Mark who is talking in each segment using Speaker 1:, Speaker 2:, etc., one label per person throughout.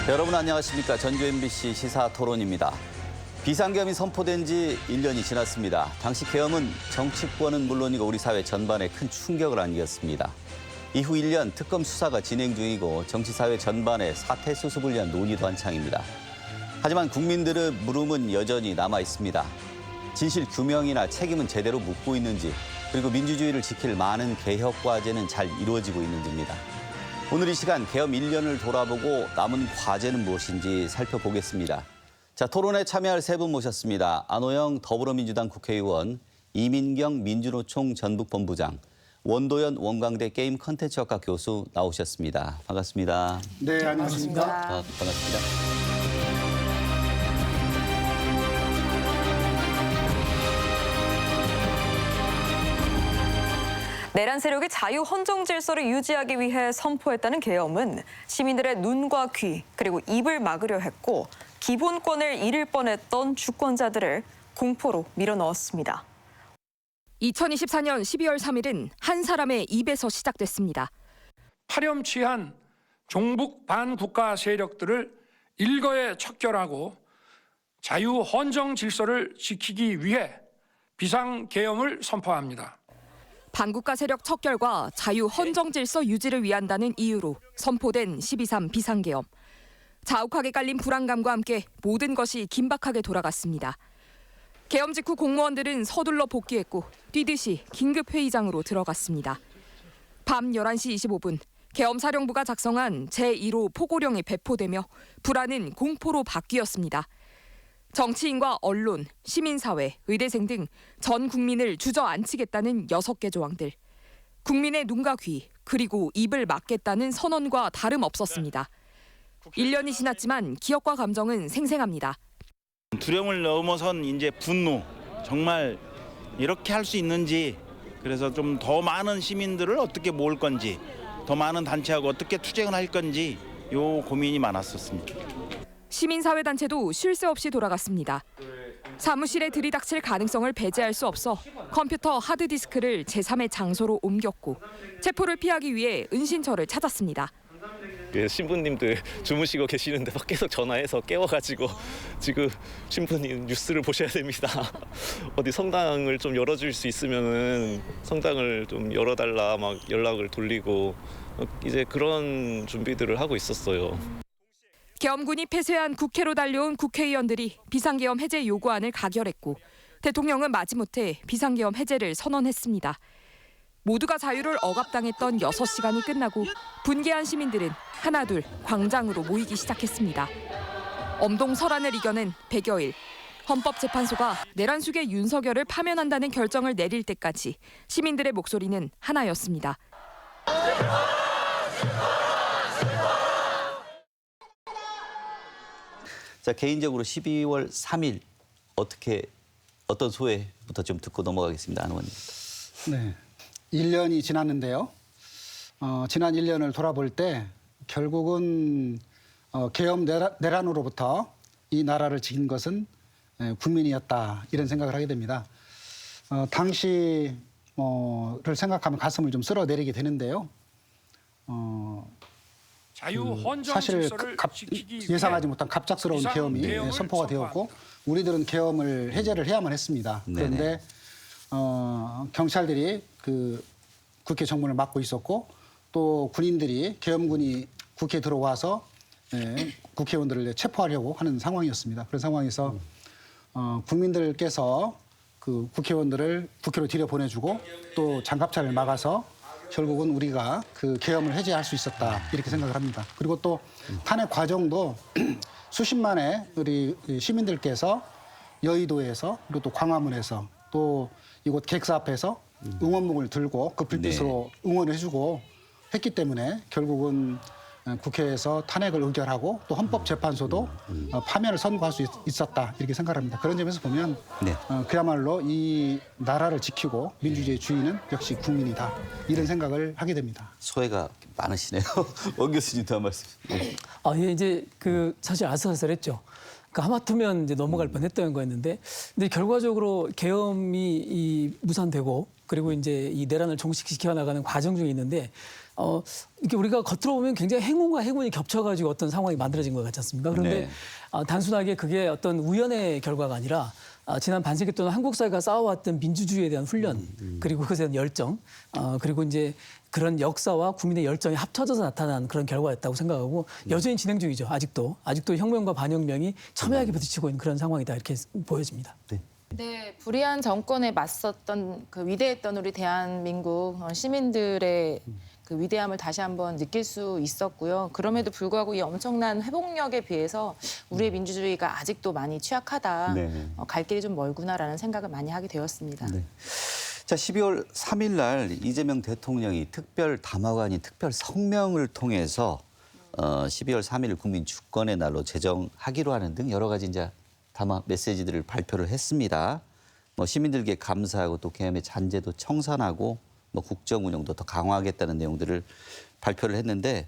Speaker 1: 여러분 안녕하십니까. 전주 MBC 시사토론입니다. 비상계엄이 선포된 지 1년이 지났습니다. 당시 계엄은 정치권은 물론이고 우리 사회 전반에 큰 충격을 안겼습니다. 이후 1년 특검 수사가 진행 중이고 정치사회 전반에 사태 수습을 위한 논의도 한창입니다. 하지만 국민들의 물음은 여전히 남아 있습니다. 진실 규명이나 책임은 제대로 묻고 있는지, 그리고 민주주의를 지킬 많은 개혁 과제는 잘 이루어지고 있는지입니다. 오늘 이 시간 계엄 1년을 돌아보고 남은 과제는 무엇인지 살펴보겠습니다. 자, 토론에 참여할 세 분 모셨습니다. 안호영 더불어민주당 국회의원, 이민경 민주노총 전북본부장, 원도연 원광대 게임 컨텐츠학과 교수 나오셨습니다. 반갑습니다.
Speaker 2: 네, 안녕하십니까.
Speaker 1: 반갑습니다.
Speaker 3: 내란 세력이 자유 헌정 질서를 유지하기 위해 선포했다는 계엄은 시민들의 눈과 귀 그리고 입을 막으려 했고 기본권을 잃을 뻔했던 주권자들을 공포로 밀어넣었습니다.
Speaker 4: 2024년 12월 3일은 한 사람의 입에서 시작됐습니다.
Speaker 5: 파렴치한 종북 반국가 세력들을 일거에 척결하고 자유 헌정 질서를 지키기 위해 비상계엄을 선포합니다.
Speaker 4: 반국가 세력 척결과 자유 헌정 질서 유지를 위한다는 이유로 선포된 12.3 비상계엄. 자욱하게 깔린 불안감과 함께 모든 것이 긴박하게 돌아갔습니다. 계엄 직후 공무원들은 서둘러 복귀했고 뛰듯이 긴급회의장으로 들어갔습니다. 밤 11시 25분 계엄사령부가 작성한 제1호 포고령이 배포되며 불안은 공포로 바뀌었습니다. 정치인과 언론, 시민사회, 의대생 등 전 국민을 주저앉히겠다는 6개 조항들. 국민의 눈과 귀, 그리고 입을 막겠다는 선언과 다름없었습니다. 1년이 지났지만 기억과 감정은 생생합니다.
Speaker 6: 두려움을 넘어선 이제 분노, 정말 이렇게 할 수 있는지, 그래서 좀 더 많은 시민들을 어떻게 모을 건지, 더 많은 단체하고 어떻게 투쟁을 할 건지 요 고민이 많았었습니다.
Speaker 4: 시민사회단체도 쉴 새 없이 돌아갔습니다. 사무실에 들이닥칠 가능성을 배제할 수 없어 컴퓨터 하드디스크를 제3의 장소로 옮겼고 체포를 피하기 위해 은신처를 찾았습니다.
Speaker 7: 신부님들 주무시고 계시는데 밖에서 전화해서 깨워가지고 지금 신부님 뉴스를 보셔야 됩니다. 어디 성당을 좀 열어줄 수 있으면은 성당을 좀 열어달라 막 연락을 돌리고 이제 그런 준비들을 하고 있었어요.
Speaker 4: 계엄군이 폐쇄한 국회로 달려온 국회의원들이 비상계엄 해제 요구안을 가결했고 대통령은 마지못해 비상계엄 해제를 선언했습니다. 모두가 자유를 억압당했던 6시간이 끝나고 분개한 시민들은 하나둘 광장으로 모이기 시작했습니다. 엄동설안을 이겨낸 100여일. 헌법재판소가 내란 수괴 윤석열을 파면한다는 결정을 내릴 때까지 시민들의 목소리는 하나였습니다.
Speaker 1: 자, 개인적으로 12월 3일 어떤 소회부터 좀 듣고 넘어가겠습니다. 안 의원님.
Speaker 2: 네, 1년이 지났는데요. 지난 1년을 돌아볼 때 결국은 계엄 내란으로부터 이 나라를 지킨 것은 국민이었다, 이런 생각을 하게 됩니다. 당시를 생각하면 가슴을 좀 쓸어내리게 되는데요.
Speaker 5: 자유 헌정
Speaker 2: 사실
Speaker 5: 질서를 지키기 위해
Speaker 2: 예상하지 못한 갑작스러운 계엄이
Speaker 5: 비상계엄을
Speaker 2: 선포가 되었고
Speaker 5: 선포합니다.
Speaker 2: 우리들은 계엄을 해제를 해야만 했습니다. 그런데 경찰들이 그 국회 정문을 막고 있었고 또 군인들이 계엄군이 국회에 들어와서 국회의원들을 체포하려고 하는 상황이었습니다. 그런 상황에서 국민들께서 그 국회의원들을 국회로 들여보내주고 또 장갑차를 막아서 결국은 우리가 그 계엄을 해제할 수 있었다, 이렇게 생각을 합니다. 그리고 또 탄핵 과정도 수십만의 우리 시민들께서 여의도에서 그리고 또 광화문에서 또 이곳 객사 앞에서 응원봉을 들고 그 불빛으로 응원을 해주고 했기 때문에 결국은 국회에서 탄핵을 의결하고 또 헌법재판소도 파면을 선고할 수 있었다, 이렇게 생각합니다. 그런 점에서 보면 그야말로 이 나라를 지키고 민주주의의 주인은 역시 국민이다, 이런 생각을 하게 됩니다.
Speaker 1: 소회가 많으시네요. 원 교수님도 한 말씀.
Speaker 8: 예, 이제 사실 아슬아슬했죠. 그러니까 하마터면 이제 넘어갈 뻔했던 거였는데, 근데 결과적으로 계엄이 무산되고 그리고 이제 이 내란을 종식시켜 나가는 과정 중에 있는데 이렇게 우리가 겉으로 보면 굉장히 행운과 행운이 겹쳐가지고 어떤 상황이 만들어진 것 같지 않습니까? 그런데
Speaker 1: 네.
Speaker 8: 단순하게 그게 어떤 우연의 결과가 아니라 지난 반세기 동안 한국 사회가 쌓아왔던 민주주의에 대한 훈련 그리고 그것에 대한 열정 그리고 이제 그런 역사와 국민의 열정이 합쳐져서 나타난 그런 결과였다고 생각하고 여전히 진행 중이죠. 아직도 혁명과 반혁명이 첨예하게 부딪히고 있는 그런 상황이다 이렇게 보여집니다.
Speaker 9: 네, 불의한 정권에 맞섰던 그 위대했던 우리 대한민국 시민들의 그 위대함을 다시 한번 느낄 수 있었고요. 그럼에도 불구하고 이 엄청난 회복력에 비해서 우리의 민주주의가 아직도 많이 취약하다.
Speaker 1: 네.
Speaker 9: 갈 길이 좀 멀구나라는 생각을 많이 하게 되었습니다.
Speaker 1: 네. 자, 12월 3일 날 이재명 대통령이 특별 담화가 아닌 특별 성명을 통해서 12월 3일 국민 주권의 날로 제정하기로 하는 등 여러 가지 이제 담화 메시지들을 발표를 했습니다. 뭐 시민들께 감사하고 또 계엄의 잔재도 청산하고 뭐 국정 운영도 더 강화하겠다는 내용들을 발표를 했는데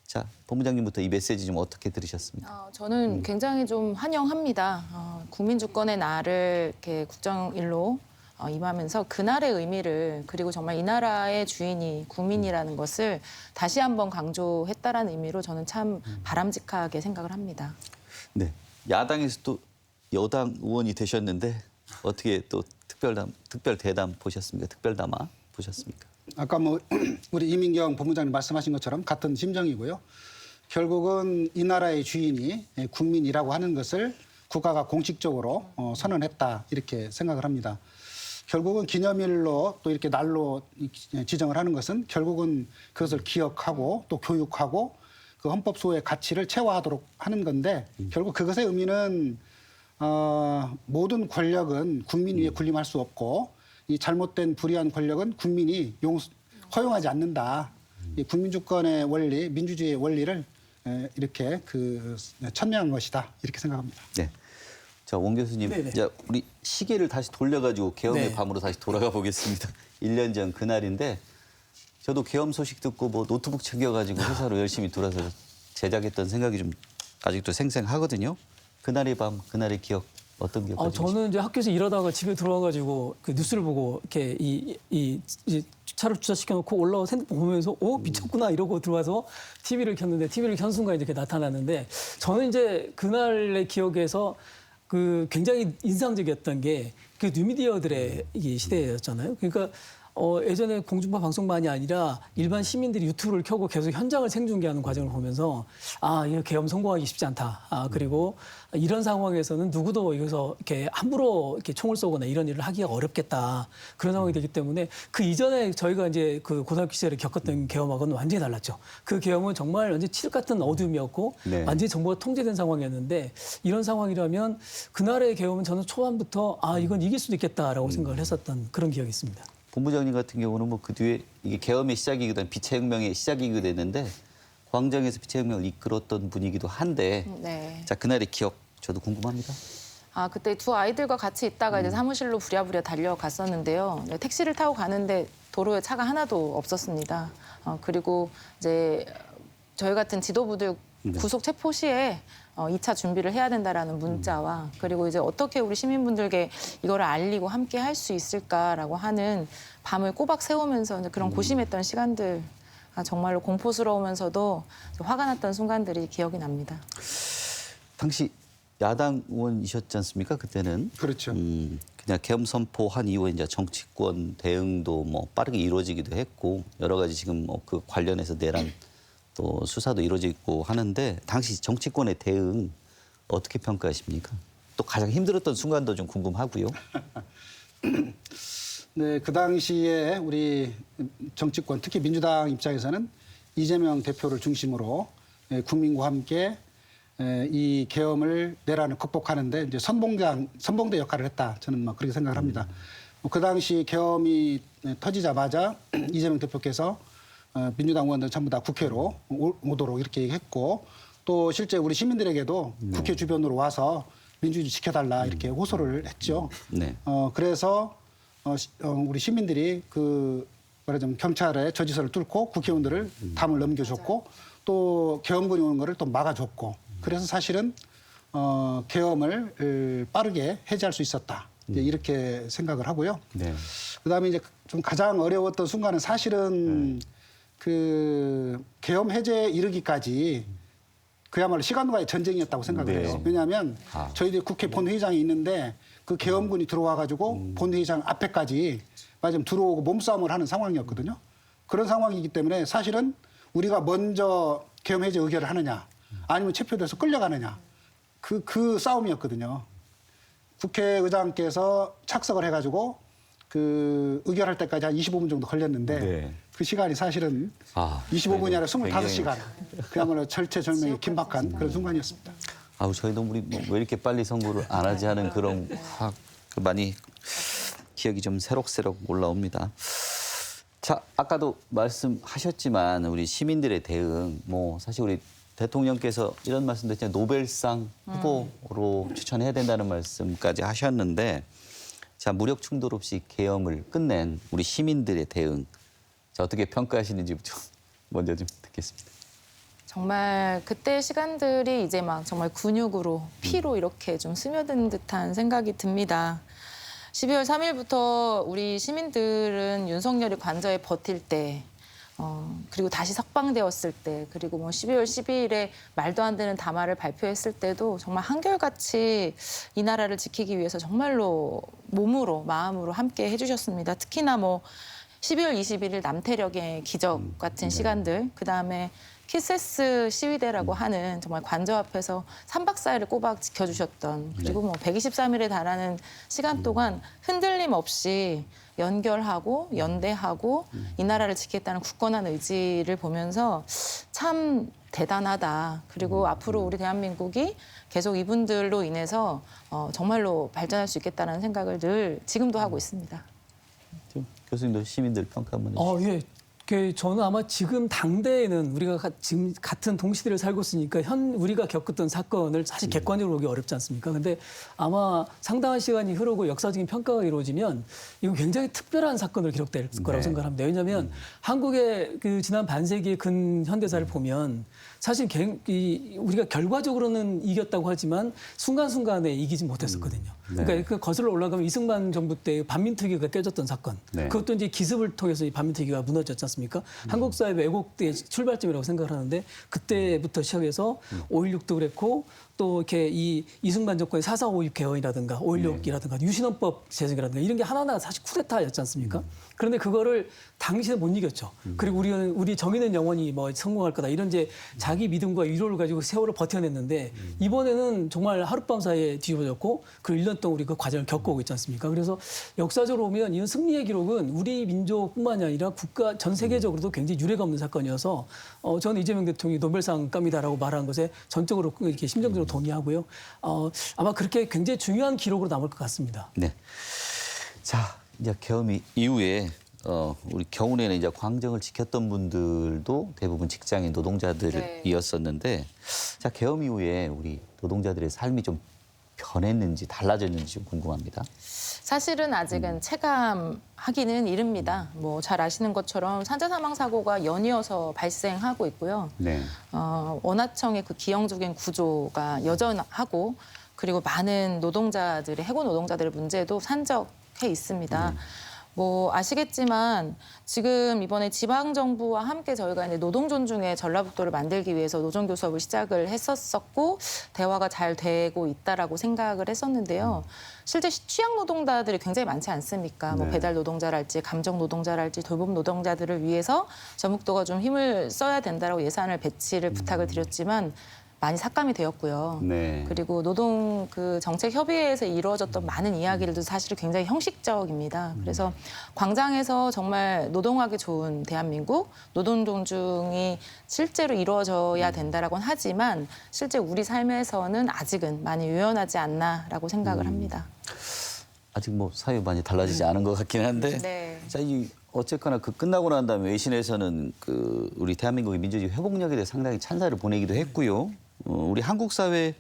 Speaker 1: 자, 본부장님부터 이 메시지 좀 어떻게 들으셨습니까?
Speaker 9: 저는 굉장히 좀 환영합니다. 국민 주권의 날을 이렇게 국정일로 임하면서 그날의 의미를 그리고 정말 이 나라의 주인이 국민이라는 것을 다시 한번 강조했다라는 의미로 저는 참 바람직하게 생각을 합니다.
Speaker 1: 네. 야당에서 또 여당 의원이 되셨는데 어떻게 또 특별 대담 보셨습니까? 특별 담화 보셨습니까?
Speaker 2: 아까 뭐 우리 이민경 본부장님 말씀하신 것처럼 같은 심정이고요. 결국은 이 나라의 주인이 국민이라고 하는 것을 국가가 공식적으로 선언했다 이렇게 생각을 합니다. 결국은 기념일로 또 이렇게 날로 지정을 하는 것은 결국은 그것을 기억하고 또 교육하고 그 헌법 소의 가치를 체화하도록 하는 건데 결국 그것의 의미는 모든 권력은 국민 위에 군림할 수 없고 이 잘못된 불의한 권력은 국민이 허용하지 않는다. 이 국민주권의 원리, 민주주의의 원리를 이렇게 천명한 것이다. 이렇게 생각합니다.
Speaker 1: 네. 자, 원 교수님,
Speaker 8: 네네.
Speaker 1: 이제 우리 시계를 다시 돌려가지고 계엄의
Speaker 8: 네.
Speaker 1: 밤으로 다시 돌아가 보겠습니다. 1년 전 그날인데 저도 계엄 소식 듣고 뭐 노트북 챙겨가지고 회사로 열심히 돌아서 제작했던 생각이 좀 아직도 생생하거든요. 그날의 밤, 그날의 기억 어떤 기억 가지고
Speaker 8: 저는 이제 학교에서 일하다가 집에 들어와가지고 그 뉴스를 보고 이렇게 이제 차를 주차시켜놓고 올라와서 핸드폰 보면서 미쳤구나 이러고 들어와서 TV를 켰는데 TV를 켠 순간 이렇게 나타나는데 저는 이제 그날의 기억에서 그 굉장히 인상적이었던 게 그 뉴미디어들의 이 시대였잖아요. 그러니까 예전에 공중파 방송만이 아니라 일반 시민들이 유튜브를 켜고 계속 현장을 생중계하는 과정을 보면서 이거 계엄 성공하기 쉽지 않다. 그리고 이런 상황에서는 누구도 여기서 이렇게 함부로 이렇게 총을 쏘거나 이런 일을 하기가 어렵겠다. 그런 상황이 되기 때문에 그 이전에 저희가 이제 그 고등학교 시절에 겪었던 계엄하고는 완전히 달랐죠. 그 계엄은 정말 완전 칠흑 같은 어둠이었고
Speaker 1: 네.
Speaker 8: 완전히 정보가 통제된 상황이었는데 이런 상황이라면 그날의 계엄은 저는 초반부터 이건 이길 수도 있겠다라고 생각을 했었던 그런 기억이 있습니다.
Speaker 1: 본부장님 같은 경우는 뭐 그 뒤에 이게 계엄의 시작이기도 한 빛의 시작이기도 했는데 광장에서 빛의 혁명을 이끌었던 분이기도 한데
Speaker 9: 네.
Speaker 1: 자, 그날의 기억 저도 궁금합니다.
Speaker 9: 그때 두 아이들과 같이 있다가 이제 사무실로 부랴부랴 달려갔었는데요. 네, 택시를 타고 가는데 도로에 차가 하나도 없었습니다. 그리고 이제 저희 같은 지도부들 구속 체포 시에 2차 준비를 해야 된다라는 문자와 그리고 이제 어떻게 우리 시민분들께 이거를 알리고 함께 할 수 있을까라고 하는 밤을 꼬박 새우면서 이제 그런 고심했던 시간들 정말로 공포스러우면서도 화가 났던 순간들이 기억이 납니다.
Speaker 1: 당시 야당 의원이셨지 않습니까? 그때는.
Speaker 2: 그렇죠.
Speaker 1: 그냥 계엄 선포한 이후에 이제 정치권 대응도 뭐 빠르게 이루어지기도 했고 여러 가지 지금 뭐 그 관련해서 내란 또 수사도 이루어지고 하는데 당시 정치권의 대응 어떻게 평가하십니까? 또 가장 힘들었던 순간도 좀 궁금하고요.
Speaker 2: 네, 그 당시에 우리 정치권, 특히 민주당 입장에서는 이재명 대표를 중심으로 국민과 함께 이 계엄을 내란을 극복하는데 이제 선봉대 역할을 했다. 저는 뭐 그렇게 생각을 합니다. 그 당시 계엄이 터지자마자 이재명 대표께서 민주당 의원들 전부 다 국회로 오도록 이렇게 했고 또 실제 우리 시민들에게도 국회 주변으로 와서 민주주의 지켜달라 이렇게 호소를 했죠.
Speaker 1: 네.
Speaker 2: 그래서 우리 시민들이 말하자면 경찰의 저지서를 뚫고 국회의원들을 담을 넘겨줬고 또 계엄군이 오는 거를 또 막아줬고 그래서 사실은 계엄을 빠르게 해제할 수 있었다. 이제 이렇게 생각을 하고요.
Speaker 1: 네.
Speaker 2: 그다음에 이제 좀 가장 어려웠던 순간은 사실은 그 계엄 해제에 이르기까지 그야말로 시간과의 전쟁이었다고 생각을
Speaker 1: 네.
Speaker 2: 해요. 왜냐하면
Speaker 1: 아.
Speaker 2: 저희들이 국회 본회의장이 있는데 그 계엄군이 들어와가지고 본회의장 앞에까지 맞으면 들어오고 몸싸움을 하는 상황이었거든요. 그런 상황이기 때문에 사실은 우리가 먼저 계엄 해제 의결을 하느냐 아니면 체포돼서 끌려가느냐 그 싸움이었거든요. 국회의장께서 착석을 해가지고 그 의결할 때까지 한 25분 정도 걸렸는데
Speaker 1: 네.
Speaker 2: 그 시간이 사실은
Speaker 1: 아,
Speaker 2: 25분이 아니라
Speaker 1: 굉장히-
Speaker 2: 25시간. 그야말로 절체절명의 긴박한 그런 순간이었습니다.
Speaker 1: 아우 저희도 우리 왜 이렇게 빨리 선거를 안 하지 하는 그런 그 많이 기억이 좀 새록새록 올라옵니다. 자, 아까도 말씀하셨지만 우리 시민들의 대응, 뭐 사실 우리 대통령께서 이런 말씀도 했잖아요. 노벨상 후보로 추천해야 된다는 말씀까지 하셨는데, 자, 무력 충돌 없이 계엄을 끝낸 우리 시민들의 대응, 자, 어떻게 평가하시는지 좀 먼저 좀 듣겠습니다.
Speaker 9: 정말 그때 시간들이 이제 막 정말 근육으로 피로 이렇게 좀 스며든 듯한 생각이 듭니다. 12월 3일부터 우리 시민들은 윤석열이 관저에 버틸 때 그리고 다시 석방되었을 때 그리고 뭐 12월 12일에 말도 안 되는 담화를 발표했을 때도 정말 한결같이 이 나라를 지키기 위해서 정말로 몸으로 마음으로 함께 해주셨습니다. 특히나 뭐 12월 21일 남태령의 기적 같은 시간들 그다음에 키세스 시위대라고 하는 정말 관저 앞에서 3박 4일을 꼬박 지켜주셨던 그리고 뭐 123일에 달하는 시간 동안 흔들림 없이 연결하고 연대하고 이 나라를 지키겠다는 굳건한 의지를 보면서 참 대단하다. 그리고 앞으로 우리 대한민국이 계속 이분들로 인해서 정말로 발전할 수 있겠다는 생각을 늘 지금도 하고 있습니다.
Speaker 1: 좀 교수님도 시민들 평가 한번 해주시죠.
Speaker 8: 예. 저는 아마 지금 당대에는 우리가 지금 같은 동시대를 살고 있으니까 우리가 겪었던 사건을 사실 객관적으로 보기 어렵지 않습니까? 근데 아마 상당한 시간이 흐르고 역사적인 평가가 이루어지면 이건 굉장히 특별한 사건으로 기록될 거라고 생각합니다. 왜냐하면 한국의 그 지난 반세기의 근현대사를 보면 사실 우리가 결과적으로는 이겼다고 하지만 순간순간에 이기지 못했었거든요. 그러니까 그 거슬러 올라가면 이승만 정부 때 반민특위가 깨졌던 사건.
Speaker 1: 네.
Speaker 8: 그것도 이제 기습을 통해서 이 반민특위가 무너졌지 않습니까? 한국 사회 왜곡의 출발점이라고 생각을 하는데 그때부터 시작해서 5.16도 그랬고 또 이렇게 이 이승만 정권의 4.4.5.6 개헌이라든가 5.16이라든가 유신헌법 제정이라든가 이런 게 하나하나 사실 쿠데타였지 않습니까? 그런데 그거를 당시에 못 이겼죠. 그리고 우리 정의는 영원히 뭐 성공할 거다 이런 이제 자기 믿음과 위로를 가지고 세월을 버텨냈는데 이번에는 정말 하룻밤 사이에 뒤집어졌고 그 1년 동안 우리 그 과정을 겪어오고 있지 않습니까? 그래서 역사적으로 보면 이런 승리의 기록은 우리 민족뿐만이 아니라 국가 전 세계적으로도 굉장히 유례가 없는 사건이어서 저는 이재명 대통령이 노벨상감이다라고 말한 것에 전적으로 이렇게 심정적으로 동의하고요. 아마 그렇게 굉장히 중요한 기록으로 남을 것 같습니다.
Speaker 1: 네. 자, 이제 계엄 이후에 우리 겨울에는 이제 광정을 지켰던 분들도 대부분 직장인 노동자들이었었는데, 자, 계엄 이후에 우리 노동자들의 삶이 좀 변했는지 달라졌는지 좀 궁금합니다.
Speaker 9: 사실은 아직은 체감하기는 이릅니다. 뭐 잘 아시는 것처럼 산재 사망 사고가 연이어서 발생하고 있고요.
Speaker 1: 네.
Speaker 9: 원하청의 그 기형적인 구조가 여전하고 그리고 많은 노동자들의 해고 노동자들의 문제도 산적해 있습니다. 뭐 아시겠지만 지금 이번에 지방 정부와 함께 저희가 이제 노동 존중의 전라북도를 만들기 위해서 노정 교섭을 시작을 했었고 대화가 잘 되고 있다라고 생각을 했었는데요. 실제 취약 노동자들이 굉장히 많지 않습니까? 뭐 배달 노동자랄지 감정 노동자랄지 돌봄 노동자들을 위해서 전북도가 좀 힘을 써야 된다라고 예산을 배치를 부탁을 드렸지만 많이 삭감이 되었고요.
Speaker 1: 네.
Speaker 9: 그리고 노동 그 정책 협의회에서 이루어졌던 많은 이야기들도 사실 굉장히 형식적입니다. 그래서 광장에서 정말 노동하기 좋은 대한민국, 노동 존중이 실제로 이루어져야 된다라고는 하지만 실제 우리 삶에서는 아직은 많이 유연하지 않나라고 생각을 합니다.
Speaker 1: 아직 뭐 사회 많이 달라지지 않은 것 같긴 한데,
Speaker 9: 네.
Speaker 1: 자, 어쨌거나 그 끝나고 난 다음에 외신에서는 그 우리 대한민국의 민주주의 회복력에 대해 상당히 찬사를 보내기도 했고요. 우리 한국 사회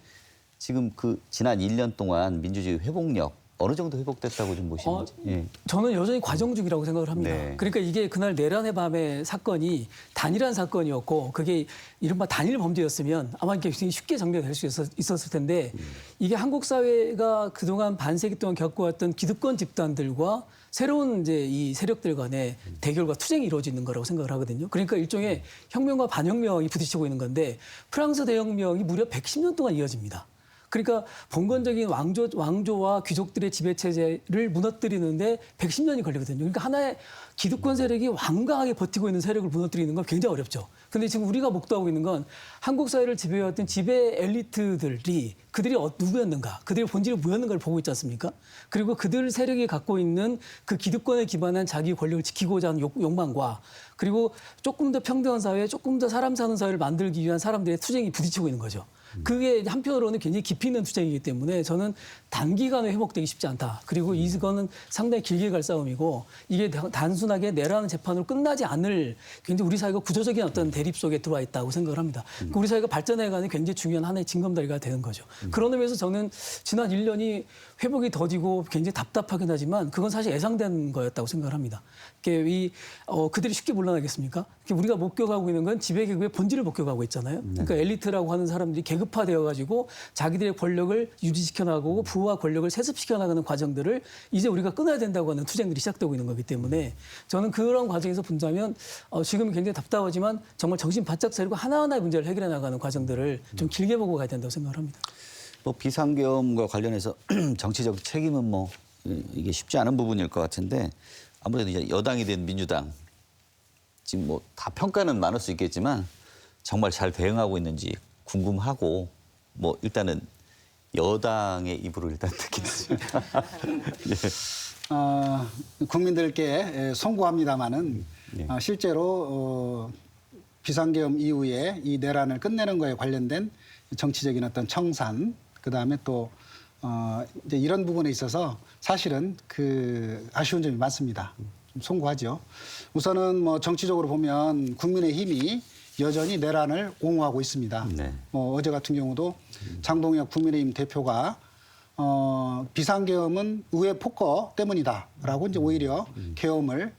Speaker 1: 지금 그 지난 1년 동안 민주주의 회복력 어느 정도 회복됐다고 좀 보시는지. 예.
Speaker 8: 저는 여전히 과정 중이라고 생각을 합니다.
Speaker 1: 네.
Speaker 8: 그러니까 이게 그날 내란의 밤의 사건이 단일한 사건이었고 그게 이른바 단일 범죄였으면 아마 이렇게 굉장히 쉽게 정리될 수 있었을 텐데 이게 한국 사회가 그동안 반세기 동안 겪어왔던 기득권 집단들과 새로운 이제 이 세력들 간의 대결과 투쟁이 이루어지는 거라고 생각을 하거든요. 그러니까 일종의 혁명과 반혁명이 부딪히고 있는 건데 프랑스 대혁명이 무려 110년 동안 이어집니다. 그러니까 봉건적인 왕조와 귀족들의 지배체제를 무너뜨리는데 110년이 걸리거든요. 그러니까 하나의 기득권 세력이 완강하게 버티고 있는 세력을 무너뜨리는 건 굉장히 어렵죠. 근데 지금 우리가 목도하고 있는 건 한국 사회를 지배해왔던 지배 엘리트들이 그들이 누구였는가, 그들의 본질이 뭐였는가를 보고 있지 않습니까? 그리고 그들 세력이 갖고 있는 그 기득권에 기반한 자기 권력을 지키고자 하는 욕망과 그리고 조금 더 평등한 사회, 조금 더 사람 사는 사회를 만들기 위한 사람들의 투쟁이 부딪히고 있는 거죠. 그게 한편으로는 굉장히 깊이 있는 투쟁이기 때문에 저는 단기간에 회복되기 쉽지 않다. 그리고 이거는 상당히 길게 갈 싸움이고 이게 단순하게 내라는 재판으로 끝나지 않을 굉장히 우리 사회가 구조적인 어떤 대립 속에 들어와 있다고 생각을 합니다. 우리 사회가 발전해가는 굉장히 중요한 하나의 징검다리가 되는 거죠. 그런 의미에서 저는 지난 1년이 회복이 더디고 굉장히 답답하긴 하지만 그건 사실 예상된 거였다고 생각을 합니다. 그들이 쉽게 물러나겠습니까? 우리가 목격하고 있는 건 지배계급의 본질을 목격하고 있잖아요. 그러니까 엘리트라고 하는 사람들이 계급화되어가지고 자기들의 권력을 유지시켜 나가고 부와 권력을 세습시켜 나가는 과정들을 이제 우리가 끊어야 된다고 하는 투쟁들이 시작되고 있는 거기 때문에 저는 그런 과정에서 본다면 지금 굉장히 답답하지만 정말 정신 바짝 차리고 하나하나의 문제를 해결해 나가는 과정들을 좀 길게 보고 가야 된다고 생각을 합니다.
Speaker 1: 뭐 비상계엄과 관련해서 정치적 책임은 뭐 이게 쉽지 않은 부분일 것 같은데 아무래도 이제 여당이 된 민주당 지금 뭐 다 평가는 많을 수 있겠지만 정말 잘 대응하고 있는지 궁금하고 뭐 일단은 여당의 입으로 일단 듣겠습니다. 예.
Speaker 2: 국민들께 송구합니다마는 실제로 비상계엄 이후에 이 내란을 끝내는 거에 관련된 정치적인 어떤 청산, 그 다음에 또 이제 이런 부분에 있어서 사실은 그 아쉬운 점이 많습니다. 좀 송구하죠. 우선은 뭐 정치적으로 보면 국민의힘이 여전히 내란을 옹호하고 있습니다.
Speaker 1: 네.
Speaker 2: 뭐 어제 같은 경우도 장동혁 국민의힘 대표가 비상계엄은 의회 폭거 때문이다라고 이제 오히려 계엄을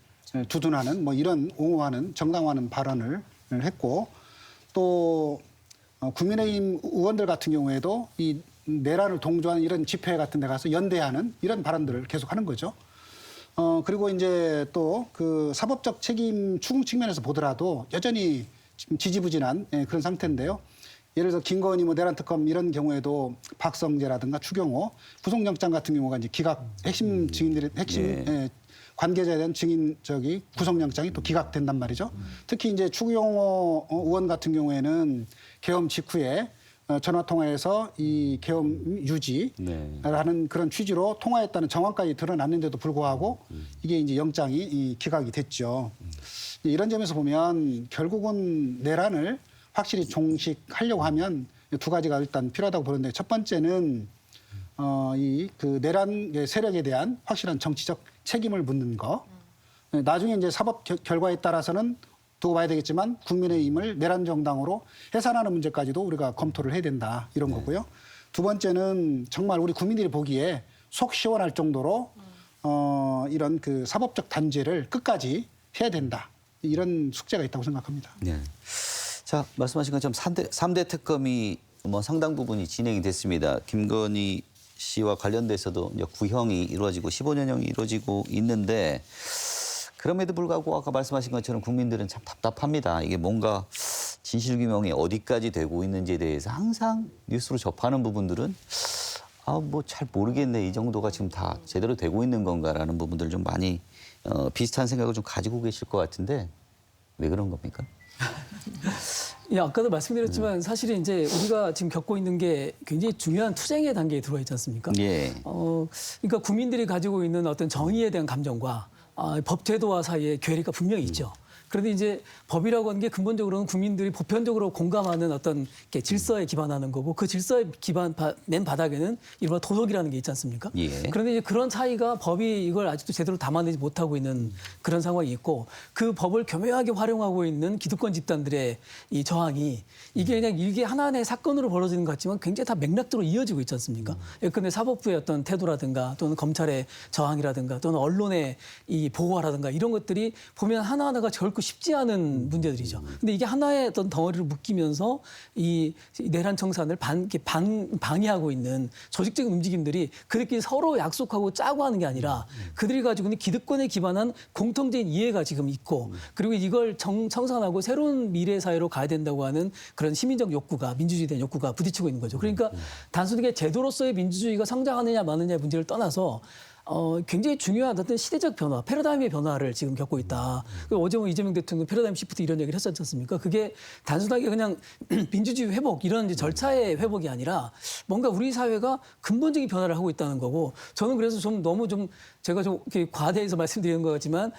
Speaker 2: 두둔하는 뭐 이런 옹호하는 정당화하는 발언을 했고 또 국민의힘 의원들 같은 경우에도 이 내란을 동조하는 이런 집회 같은 데 가서 연대하는 이런 발언들을 계속하는 거죠. 그리고 이제 또 그 사법적 책임 추궁 측면에서 보더라도 여전히 지금 지지부진한 그런 상태인데요. 예를 들어서 김건희 뭐 내란 특검 이런 경우에도 박성재라든가 추경호 구속영장 같은 경우가 이제 기각 핵심 증인들의 핵심 관계자에 대한 증인 구속영장이 또 기각된단 말이죠. 특히 이제 추경호 의원 같은 경우에는 계엄 직후에 전화 통화에서 이 계엄 유지라는 그런 취지로 통화했다는 정황까지 드러났는데도 불구하고 이게 이제 영장이 기각이 됐죠. 이런 점에서 보면 결국은 내란을 확실히 종식하려고 하면 두 가지가 일단 필요하다고 보는데 첫 번째는 이 그 내란 세력에 대한 확실한 정치적 책임을 묻는 거. 나중에 이제 사법 결과에 따라서는 두고 봐야 되겠지만 국민의힘을 내란 정당으로 해산하는 문제까지도 우리가 검토를 해야 된다 이런 거고요. 두 번째는 정말 우리 국민들이 보기에 속 시원할 정도로 이런 그 사법적 단죄를 끝까지 해야 된다 이런 숙제가 있다고 생각합니다.
Speaker 1: 네. 자 말씀하신 것처럼 3대 특검이 뭐 상당 부분이 진행이 됐습니다. 김건희 씨와 관련돼서도 이제 구형이 이루어지고 15년형이 이루어지고 있는데. 그럼에도 불구하고 아까 말씀하신 것처럼 국민들은 참 답답합니다. 이게 뭔가 진실규명이 어디까지 되고 있는지에 대해서 항상 뉴스로 접하는 부분들은 뭐 잘 모르겠네. 이 정도가 지금 다 제대로 되고 있는 건가라는 부분들 좀 많이 비슷한 생각을 좀 가지고 계실 것 같은데 왜 그런 겁니까?
Speaker 8: 예, 아까도 말씀드렸지만 사실은 이제 우리가 지금 겪고 있는 게 굉장히 중요한 투쟁의 단계에 들어와 있지 않습니까?
Speaker 1: 예.
Speaker 8: 그러니까 국민들이 가지고 있는 어떤 정의에 대한 감정과 법제도와 사이의 괴리가 분명히 있죠. 그런데 이제 법이라고 하는 게 근본적으로는 국민들이 보편적으로 공감하는 어떤 이렇게 질서에 기반하는 거고 그 질서에 맨 바닥에는 이른바 도덕이라는 게 있지 않습니까?
Speaker 1: 예.
Speaker 8: 그런데 이제 그런 차이가 법이 이걸 아직도 제대로 담아내지 못하고 있는 그런 상황이 있고 그 법을 교묘하게 활용하고 있는 기득권 집단들의 이 저항이 이게 그냥 이게 하나의 사건으로 벌어지는 것 같지만 굉장히 다 맥락적으로 이어지고 있지 않습니까? 예컨대 사법부의 어떤 태도라든가 또는 검찰의 저항이라든가 또는 언론의 이 보호라든가 이런 것들이 보면 하나하나가 결코 쉽지 않은 문제들이죠. 근데 이게 하나의 어떤 덩어리로 묶이면서 이 내란 청산을 방해하고 있는 조직적인 움직임들이 그들끼리 서로 약속하고 짜고 하는 게 아니라 그들이 가지고 있는 기득권에 기반한 공통적인 이해가 지금 있고 그리고 이걸 청산하고 새로운 미래 사회로 가야 된다고 하는 그런 시민적 욕구가 민주주의에 대한 욕구가 부딪히고 있는 거죠. 그러니까 단순하게 제도로서의 민주주의가 성장하느냐 마느냐의 문제를 떠나서 굉장히 중요한 어떤 시대적 변화, 패러다임의 변화를 지금 겪고 있다. 어제 이재명 대통령 패러다임 시프트 이런 얘기를 했었지 않습니까? 그게 단순하게 그냥 민주주의 회복 이런 이제 절차의 회복이 아니라 뭔가 우리 사회가 근본적인 변화를 하고 있다는 거고 저는 그래서 좀 너무 좀 제가 좀 과대해서 말씀드리는 것 같지만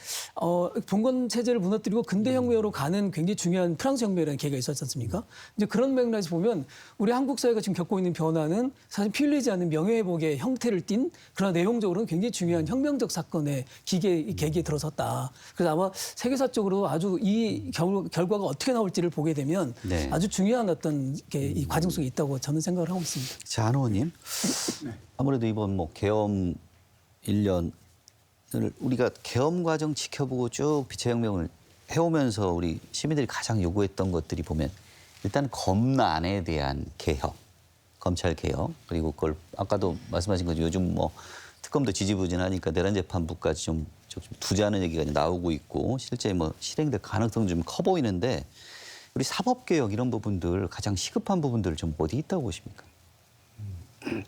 Speaker 8: 봉건 체제를 무너뜨리고 근대 혁명으로 가는 굉장히 중요한 프랑스 혁명이라는 계기가 있었지 않습니까? 이제 그런 맥락에서 보면 우리 한국 사회가 지금 겪고 있는 변화는 사실 피 흘리지 않는 명예회복의 형태를 띈 그러나 내용적으로는 굉장히 중요한 혁명적 사건의 계기에 들어섰다. 그래서 아마 세계사적으로 아주 이 결과가 어떻게 나올지를 보게 되면
Speaker 1: 네.
Speaker 8: 아주 중요한 어떤 이 과정 속에 있다고 저는 생각을 하고 있습니다.
Speaker 1: 자, 안 의원님. 아무래도 이번 뭐 계엄 1년을 우리가 계엄 과정 지켜보고 쭉 비체혁명을 해오면서 우리 시민들이 가장 요구했던 것들이 보면 일단 검란에 대한 개혁, 검찰 개혁 그리고 그걸 아까도 말씀하신 것처럼 요즘 뭐 특검도 지지부진하니까 내란 재판부까지 좀 두자는 얘기가 나오고 있고 실제 뭐 실행될 가능성이 좀 커 보이는데 우리 사법 개혁 이런 부분들 가장 시급한 부분들 좀 어디 있다고 보십니까?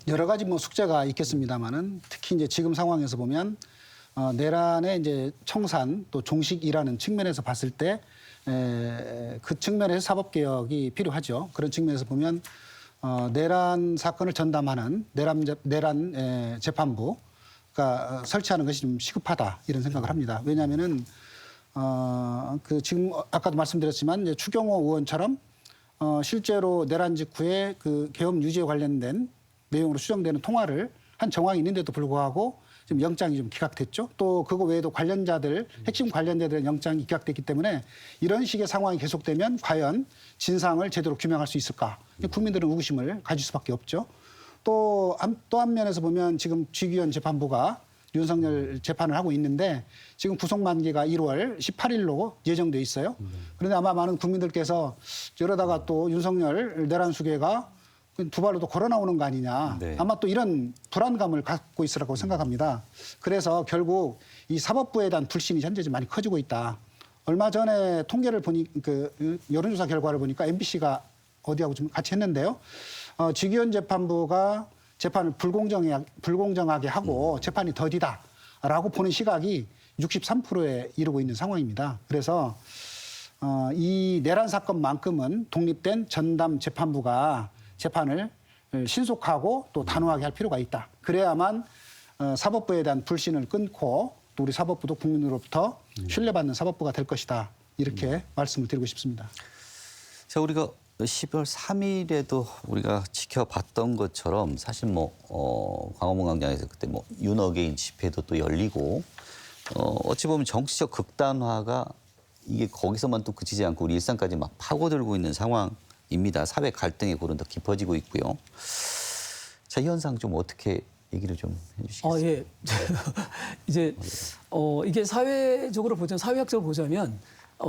Speaker 2: 여러 가지 뭐 숙제가 있겠습니다만은 특히 이제 지금 상황에서 보면 내란의 이제 청산 또 종식이라는 측면에서 봤을 때 그 측면에서 사법 개혁이 필요하죠. 그런 측면에서 보면 내란 사건을 전담하는 내란 재판부가 설치하는 것이 좀 시급하다 이런 생각을 합니다. 왜냐하면은 그 지금 아까도 말씀드렸지만 이제 추경호 의원처럼 실제로 내란 직후에 그 계엄 유지에 관련된 내용으로 추정되는 통화를 한 정황이 있는데도 불구하고 지금 영장이 좀 기각됐죠. 또 그거 외에도 핵심 관련자들의 영장이 기각됐기 때문에 이런 식의 상황이 계속되면 과연 진상을 제대로 규명할 수 있을까? 국민들은 의구심을 가질 수밖에 없죠. 또 한 면에서 보면 지금 쥐기현 재판부가 윤석열 재판을 하고 있는데 지금 구속 만기가 1월 18일로 예정돼 있어요. 그런데 아마 많은 국민들께서 이러다가 또 윤석열 내란 수괴가 두 발로 또 걸어 나오는 거 아니냐.
Speaker 1: 네.
Speaker 2: 아마 또 이런 불안감을 갖고 있으라고 생각합니다. 그래서 결국 이 사법부에 대한 불신이 현재 좀 많이 커지고 있다. 얼마 전에 통계를 보니 그 여론조사 결과를 보니까 MBC가 어디하고 좀 같이 했는데요. 쥐기현 재판부가 재판을 불공정하게 하고 재판이 더디다라고 보는 시각이 63%에 이르고 있는 상황입니다. 그래서 이 내란 사건만큼은 독립된 전담 재판부가 재판을 신속하고 또 단호하게 할 필요가 있다. 그래야만 사법부에 대한 불신을 끊고 또 우리 사법부도 국민으로부터 신뢰받는 사법부가 될 것이다. 이렇게 말씀을 드리고 싶습니다.
Speaker 1: 자, 우리가 12월 3일에도 우리가 지켜봤던 것처럼 사실 뭐 광화문 광장에서 그때 뭐 윤어게인 집회도 또 열리고 어찌 보면 정치적 극단화가 이게 거기서만 또 그치지 않고 우리 일상까지 막 파고들고 있는 상황입니다. 사회 갈등의 골은 더 깊어지고 있고요. 자, 이 현상 좀 어떻게 얘기를 좀 해주시겠어요?
Speaker 8: 예. 이제 이게 사회적으로 보자면 사회학적으로 보자면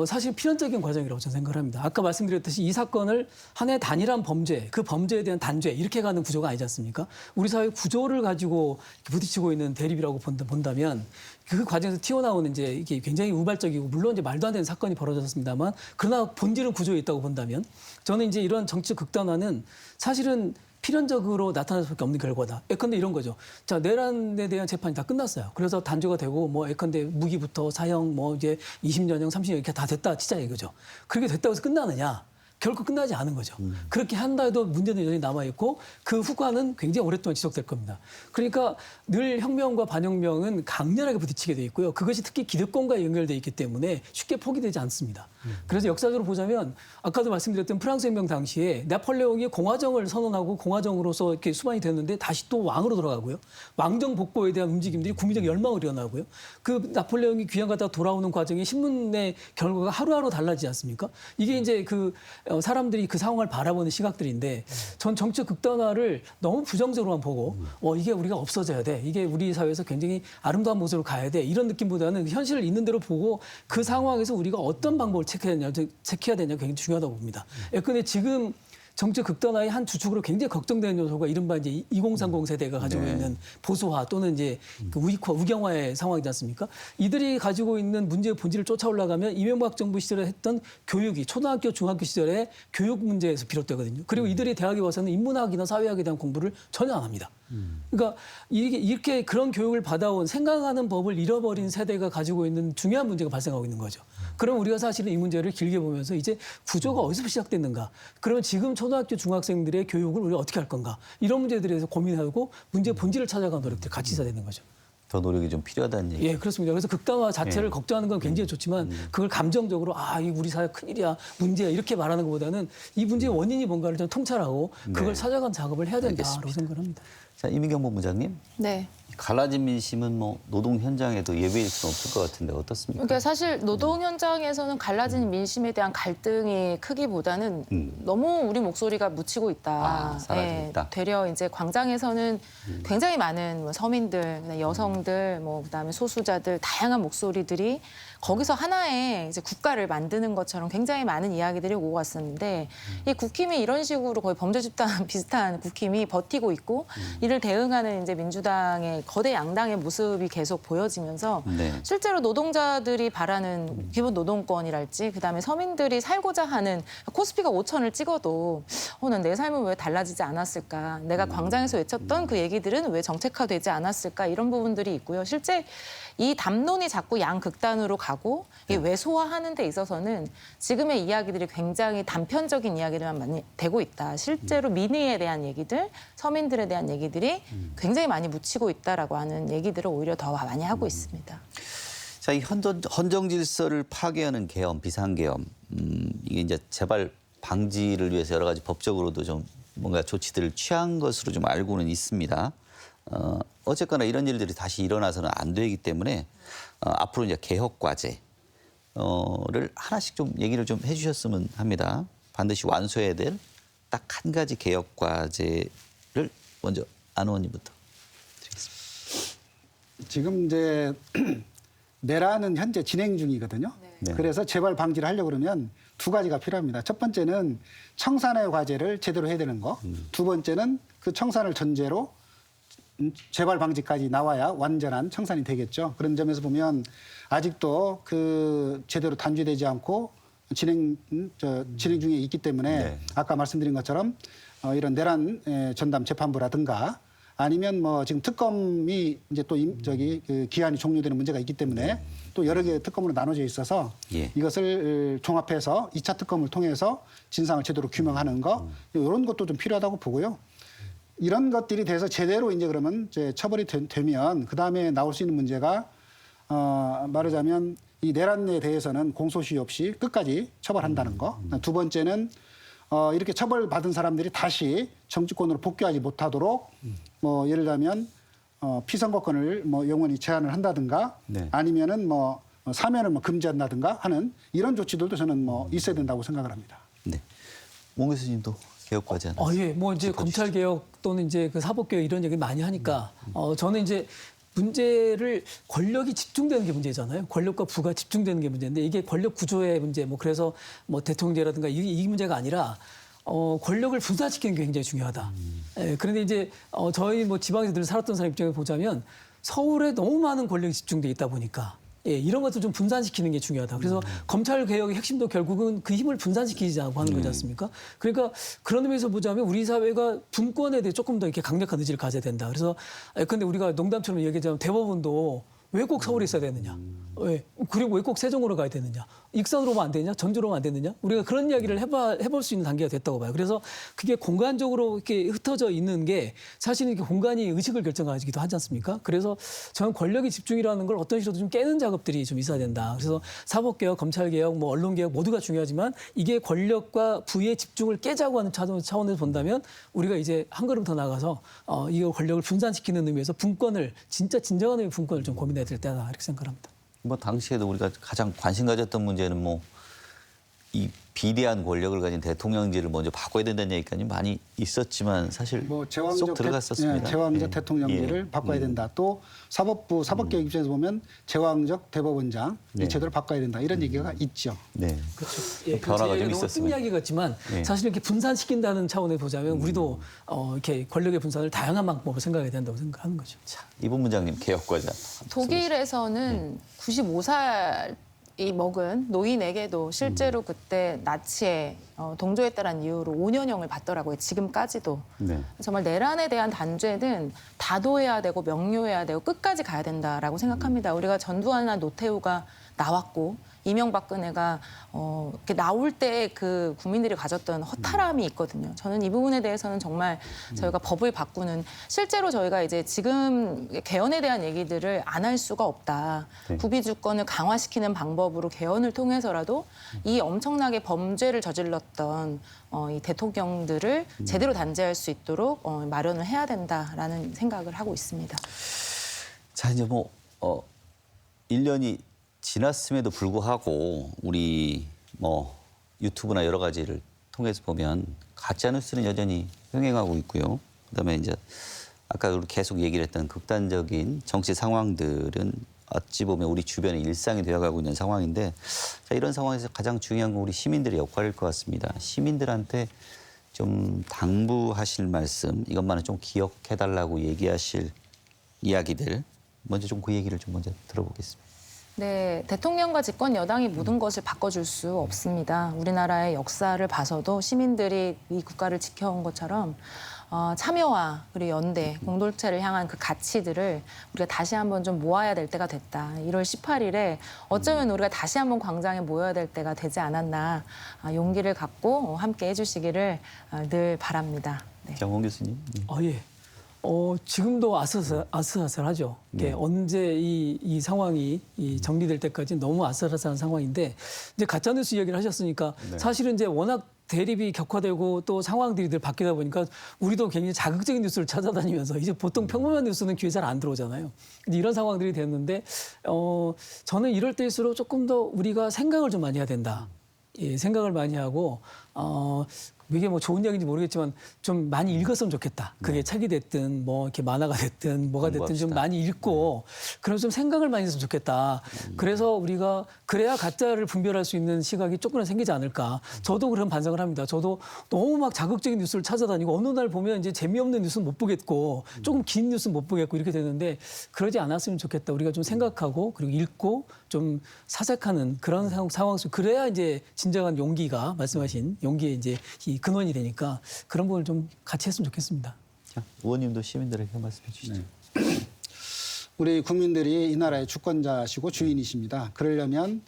Speaker 8: 사실 필연적인 과정이라고 저는 생각을 합니다. 아까 말씀드렸듯이 이 사건을 하나의 단일한 범죄, 그 범죄에 대한 단죄 이렇게 가는 구조가 아니지 않습니까? 우리 사회 구조를 가지고 부딪히고 있는 대립이라고 본다면 그 과정에서 튀어나오는 이제 이게 굉장히 우발적이고 물론 이제 말도 안 되는 사건이 벌어졌습니다만 그러나 본질은 구조에 있다고 본다면 저는 이제 이런 정치적 극단화는 사실은 필연적으로 나타날 수밖에 없는 결과다. 예컨대 이런 거죠. 자, 내란에 대한 재판이 다 끝났어요. 그래서 단죄가 되고 뭐 예컨대 무기부터 사형 뭐 이제 20년형, 30년 이렇게 다 됐다 치자 이거죠. 그렇게 됐다고 해서 끝나느냐? 결코 끝나지 않은 거죠. 그렇게 한다 해도 문제는 여전히 남아있고 그 후과는 굉장히 오랫동안 지속될 겁니다. 그러니까 늘 혁명과 반혁명은 강렬하게 부딪히게 돼 있고요. 그것이 특히 기득권과 연결돼 있기 때문에 쉽게 포기되지 않습니다. 그래서 역사적으로 보자면 아까도 말씀드렸던 프랑스 혁명 당시에 나폴레옹이 공화정을 선언하고 공화정으로서 이렇게 수반이 됐는데 다시 또 왕으로 돌아가고요. 왕정 복고에 대한 움직임들이 국민적 열망을 일어나고요. 그 나폴레옹이 귀양 갔다 돌아오는 과정에 신문의 결과가 하루하루 달라지지 않습니까? 이게 이제 그 사람들이 그 상황을 바라보는 시각들인데 전 정치 극단화를 너무 부정적으로만 보고 이게 우리가 없어져야 돼. 이게 우리 사회에서 굉장히 아름다운 모습으로 가야 돼. 이런 느낌보다는 현실을 있는 대로 보고 그 상황에서 우리가 어떤 방법을 체크해야 되냐 굉장히 중요하다고 봅니다. 그런데 지금 정치 극단화의 한 주축으로 굉장히 걱정되는 요소가 이른바 이제 2030 세대가 가지고 있는 보수화 또는 이제 그 우익화, 우경화의 상황이지 않습니까? 이들이 가지고 있는 문제의 본질을 쫓아 올라가면 이명박 정부 시절에 했던 교육이 초등학교, 중학교 시절에 교육 문제에서 비롯되거든요. 그리고 이들이 대학에 와서는 인문학이나 사회학에 대한 공부를 전혀 안 합니다. 그러니까 이렇게 그런 교육을 받아온 생각하는 법을 잃어버린 세대가 가지고 있는 중요한 문제가 발생하고 있는 거죠. 그럼 우리가 사실은 이 문제를 길게 보면서 이제 구조가 어디서 시작됐는가? 그러면 지금 초등학교 중학생들의 교육을 우리가 어떻게 할 건가? 이런 문제들에 대해서 고민하고 문제의 본질을 찾아가는 노력들이 같이 있어야 되는 거죠.
Speaker 1: 더 노력이 좀 필요하다는 얘기.
Speaker 8: 예, 그렇습니다. 그래서 극단화 자체를 걱정하는 건 굉장히 좋지만 그걸 감정적으로 이 우리 사회 큰일이야, 문제야 이렇게 말하는 것보다는 이 문제의 원인이 뭔가를 좀 통찰하고 그걸 찾아가는 작업을 해야 된다고 생각을 합니다.
Speaker 1: 자, 이민경 본부장님.
Speaker 9: 네.
Speaker 1: 갈라진 민심은 뭐 노동 현장에도 예외일 수는 없을 것 같은데 어떻습니까?
Speaker 9: 그러니까 사실 노동 현장에서는 갈라진 민심에 대한 갈등이 크기보다는 너무 우리 목소리가 묻히고 있다.
Speaker 1: 사라지고 있다.
Speaker 9: 되려 이제 광장에서는 굉장히 많은 뭐 서민들, 여성들, 뭐 그다음에 소수자들 다양한 목소리들이 거기서 하나의 이제 국가를 만드는 것처럼 굉장히 많은 이야기들이 오고 갔었는데 이 국힘이 이런 식으로 거의 범죄 집단 비슷한 국힘이 버티고 있고 이를 대응하는 이제 민주당의 거대 양당의 모습이 계속 보여지면서 실제로 노동자들이 바라는 기본 노동권이랄지 그다음에 서민들이 살고자 하는 코스피가 5,000을 찍어도 난 내 삶은 왜 달라지지 않았을까? 내가 광장에서 외쳤던 그 얘기들은 왜 정책화되지 않았을까? 이런 부분들이 있고요. 실제 이 담론이 자꾸 양극단으로 가고 이 외소화하는 데 있어서는 지금의 이야기들이 굉장히 단편적인 이야기들만 많이 되고 있다. 실제로 민의에 대한 얘기들, 서민들에 대한 얘기들이 굉장히 많이 묻히고 있다라고 하는 얘기들을 오히려 더 많이 하고 있습니다.
Speaker 1: 자, 이 헌정 질서를 파괴하는 계엄, 비상계엄, 이게 이제 재발 방지를 위해서 여러 가지 법적으로도 좀 뭔가 조치들을 취한 것으로 좀 알고는 있습니다. 어쨌거나 이런 일들이 다시 일어나서는 안 되기 때문에 앞으로 이제 개혁 과제를 하나씩 좀 얘기를 좀 해주셨으면 합니다. 반드시 완수해야 될 딱 한 가지 개혁 과제를 먼저 안 의원님부터 드리겠습니다.
Speaker 2: 지금 이제 내란은 현재 진행 중이거든요.
Speaker 1: 네.
Speaker 2: 그래서 재발 방지를 하려고 그러면 두 가지가 필요합니다. 첫 번째는 청산의 과제를 제대로 해야 되는 거. 두 번째는 그 청산을 전제로 재발 방지까지 나와야 완전한 청산이 되겠죠. 그런 점에서 보면 아직도 그 제대로 단죄되지 않고 진행 중에 있기 때문에 아까 말씀드린 것처럼 이런 내란 전담 재판부라든가 아니면 뭐 지금 특검이 이제 또 그 기한이 종료되는 문제가 있기 때문에 또 여러 개의 특검으로 나눠져 있어서 이것을 종합해서 2차 특검을 통해서 진상을 제대로 규명하는 거 이런 것도 좀 필요하다고 보고요. 이런 것들이 돼서 제대로 이제 그러면 이제 처벌이 되면 그 다음에 나올 수 있는 문제가 말하자면 이 내란에 대해서는 공소시효 없이 끝까지 처벌한다는 거. 두 번째는 이렇게 처벌받은 사람들이 다시 정치권으로 복귀하지 못하도록 뭐 예를 들면 피선거권을 뭐 영원히 제한을 한다든가 아니면은 뭐 사면을 뭐 금지한다든가 하는 이런 조치들도 저는 뭐 있어야 된다고 생각을 합니다.
Speaker 1: 네, 몽 교수님도 개혁 과제 하나.
Speaker 8: 예, 뭐 이제 검찰 개혁 또는 이제 그 사법 개혁 이런 얘기 많이 하니까 저는 이제 문제를 권력이 집중되는 게 문제잖아요. 권력과 부가 집중되는 게 문제인데 이게 권력 구조의 문제, 뭐 그래서 뭐 대통령제라든가 이 문제가 아니라 권력을 분산시키는 게 굉장히 중요하다. 그런데 이제 저희 뭐 지방에서 늘 살았던 사람 입장에 보자면 서울에 너무 많은 권력이 집중돼 있다 보니까 이런 것도 좀 분산시키는 게 중요하다. 그래서 검찰 개혁의 핵심도 결국은 그 힘을 분산시키자고 하는 거지 않습니까? 그러니까 그런 의미에서 보자면 우리 사회가 분권에 대해 조금 더 이렇게 강력한 의지를 가져야 된다. 그래서 근데 우리가 농담처럼 얘기하자면 대법원도 왜 꼭 서울에 있어야 되느냐? 왜? 그리고 왜 꼭 세종으로 가야 되느냐? 익산으로 오면 안 되느냐? 전주로 오면 안 되느냐? 우리가 그런 이야기를 해볼 수 있는 단계가 됐다고 봐요. 그래서 그게 공간적으로 이렇게 흩어져 있는 게 사실은 이렇게 공간이 의식을 결정하기도 하지 않습니까? 그래서 저는 권력의 집중이라는 걸 어떤 식으로도 좀 깨는 작업들이 좀 있어야 된다. 그래서 사법개혁, 검찰개혁, 뭐 언론개혁 모두가 중요하지만 이게 권력과 부의 집중을 깨자고 하는 차원에서 본다면 우리가 이제 한 걸음 더 나가서 이 권력을 분산시키는 의미에서 분권을 진정한 의미의 분권을 좀 고민해야 될 때다 이렇게 생각합니다.
Speaker 1: 뭐 당시에도 우리가 가장 관심 가졌던 문제는 뭐 이 비대한 권력을 가진 대통령제를 먼저 바꿔야 된다는 얘기까지 많이 있었지만 사실
Speaker 2: 뭐
Speaker 1: 쏙 들어갔었습니다.
Speaker 2: 제왕적
Speaker 1: 예.
Speaker 2: 대통령제를
Speaker 1: 예.
Speaker 2: 바꿔야 된다. 또 사법개혁 입장에서 보면 제왕적 대법원장
Speaker 1: 네.
Speaker 2: 이 제도를 바꿔야 된다. 이런 얘기가 있죠.
Speaker 1: 네.
Speaker 8: 그렇죠.
Speaker 1: 변화가 좀
Speaker 8: 너무 뜬
Speaker 1: 있었습니다.
Speaker 8: 이야기 같지만
Speaker 1: 예.
Speaker 8: 사실 이렇게 분산시킨다는 차원에 보자면 우리도 이렇게 권력의 분산을 다양한 방법으로 생각해야 된다고 생각하는 거죠.
Speaker 1: 자, 이분 문장님 개혁과자.
Speaker 9: 독일에서는 95살이 먹은 노인에게도 실제로 그때 나치에 동조했다는 이유로 5년형을 받더라고요. 지금까지도.
Speaker 1: 네.
Speaker 9: 정말 내란에 대한 단죄는 다도해야 되고 명료해야 되고 끝까지 가야 된다라고 생각합니다. 우리가 전두환이나 노태우가 나왔고 이명박근혜가 이렇게 나올 때 그 국민들이 가졌던 허탈함이 있거든요. 저는 이 부분에 대해서는 정말 저희가 법을 바꾸는 실제로 저희가 이제 지금 개헌에 대한 얘기들을 안 할 수가 없다.
Speaker 1: 네.
Speaker 9: 구비주권을 강화시키는 방법으로 개헌을 통해서라도 이 엄청나게 범죄를 저질렀던 이 대통령들을 제대로 단죄할 수 있도록 마련을 해야 된다라는 생각을 하고 있습니다.
Speaker 1: 자, 이제 뭐 1년이 지났음에도 불구하고 우리 뭐 유튜브나 여러 가지를 통해서 보면 가짜 뉴스는 여전히 흥행하고 있고요. 그다음에 이제 아까 우리 계속 얘기를 했던 극단적인 정치 상황들은 어찌 보면 우리 주변의 일상이 되어가고 있는 상황인데 자, 이런 상황에서 가장 중요한 건 우리 시민들의 역할일 것 같습니다. 시민들한테 좀 당부하실 말씀, 이것만은 좀 기억해달라고 얘기하실 이야기들 먼저 좀 그 얘기를 좀 먼저 들어보겠습니다.
Speaker 9: 네, 대통령과 집권 여당이 모든 것을 바꿔줄 수 없습니다. 우리나라의 역사를 봐서도 시민들이 이 국가를 지켜온 것처럼 참여와 그리고 연대, 공동체를 향한 그 가치들을 우리가 다시 한번 좀 모아야 될 때가 됐다. 1월 18일에 어쩌면 우리가 다시 한번 광장에 모여야 될 때가 되지 않았나. 용기를 갖고 함께 해주시기를 늘 바랍니다. 네.
Speaker 1: 정홍 교수님.
Speaker 8: 예. 지금도 아슬아슬하죠.
Speaker 1: 네.
Speaker 8: 언제 이 상황이 정리될 때까지 너무 아슬아슬한 상황인데 이제 가짜뉴스 이야기를 하셨으니까
Speaker 1: 네.
Speaker 8: 사실은 이제 워낙 대립이 격화되고 또 상황들이 늘 바뀌다 보니까 우리도 굉장히 자극적인 뉴스를 찾아다니면서 이제 보통 평범한 뉴스는 귀에 잘 안 들어오잖아요. 근데 이런 상황들이 됐는데 저는 이럴 때일수록 조금 더 우리가 생각을 좀 많이 해야 된다. 예, 생각을 많이 하고 이게 뭐 좋은 이야기인지 모르겠지만 좀 많이 읽었으면 좋겠다. 그게 책이 됐든 뭐 이렇게 만화가 됐든 뭐가 됐든 좀
Speaker 1: 공부합시다.
Speaker 8: 많이 읽고 그래서 좀 생각을 많이 했으면 좋겠다. 그래서 우리가 그래야 가짜를 분별할 수 있는 시각이 조금은 생기지 않을까. 저도 그런 반성을 합니다. 저도 너무 막 자극적인 뉴스를 찾아다니고 어느 날 보면 이제 재미없는 뉴스는 못 보겠고 조금 긴 뉴스는 못 보겠고 이렇게 되는데 그러지 않았으면 좋겠다. 우리가 좀 생각하고 그리고 읽고 좀 사색하는 그런 상황 속 그래야 이제 진정한 용기가 말씀하신 용기의 이제 이 근원이 되니까 그런 부분을 좀 같이 했으면 좋겠습니다.
Speaker 1: 자, 의원님도 시민들에게 말씀해 주시죠.
Speaker 2: 우리 국민들이 이 나라의 주권자시고 주인이십니다. 그러려면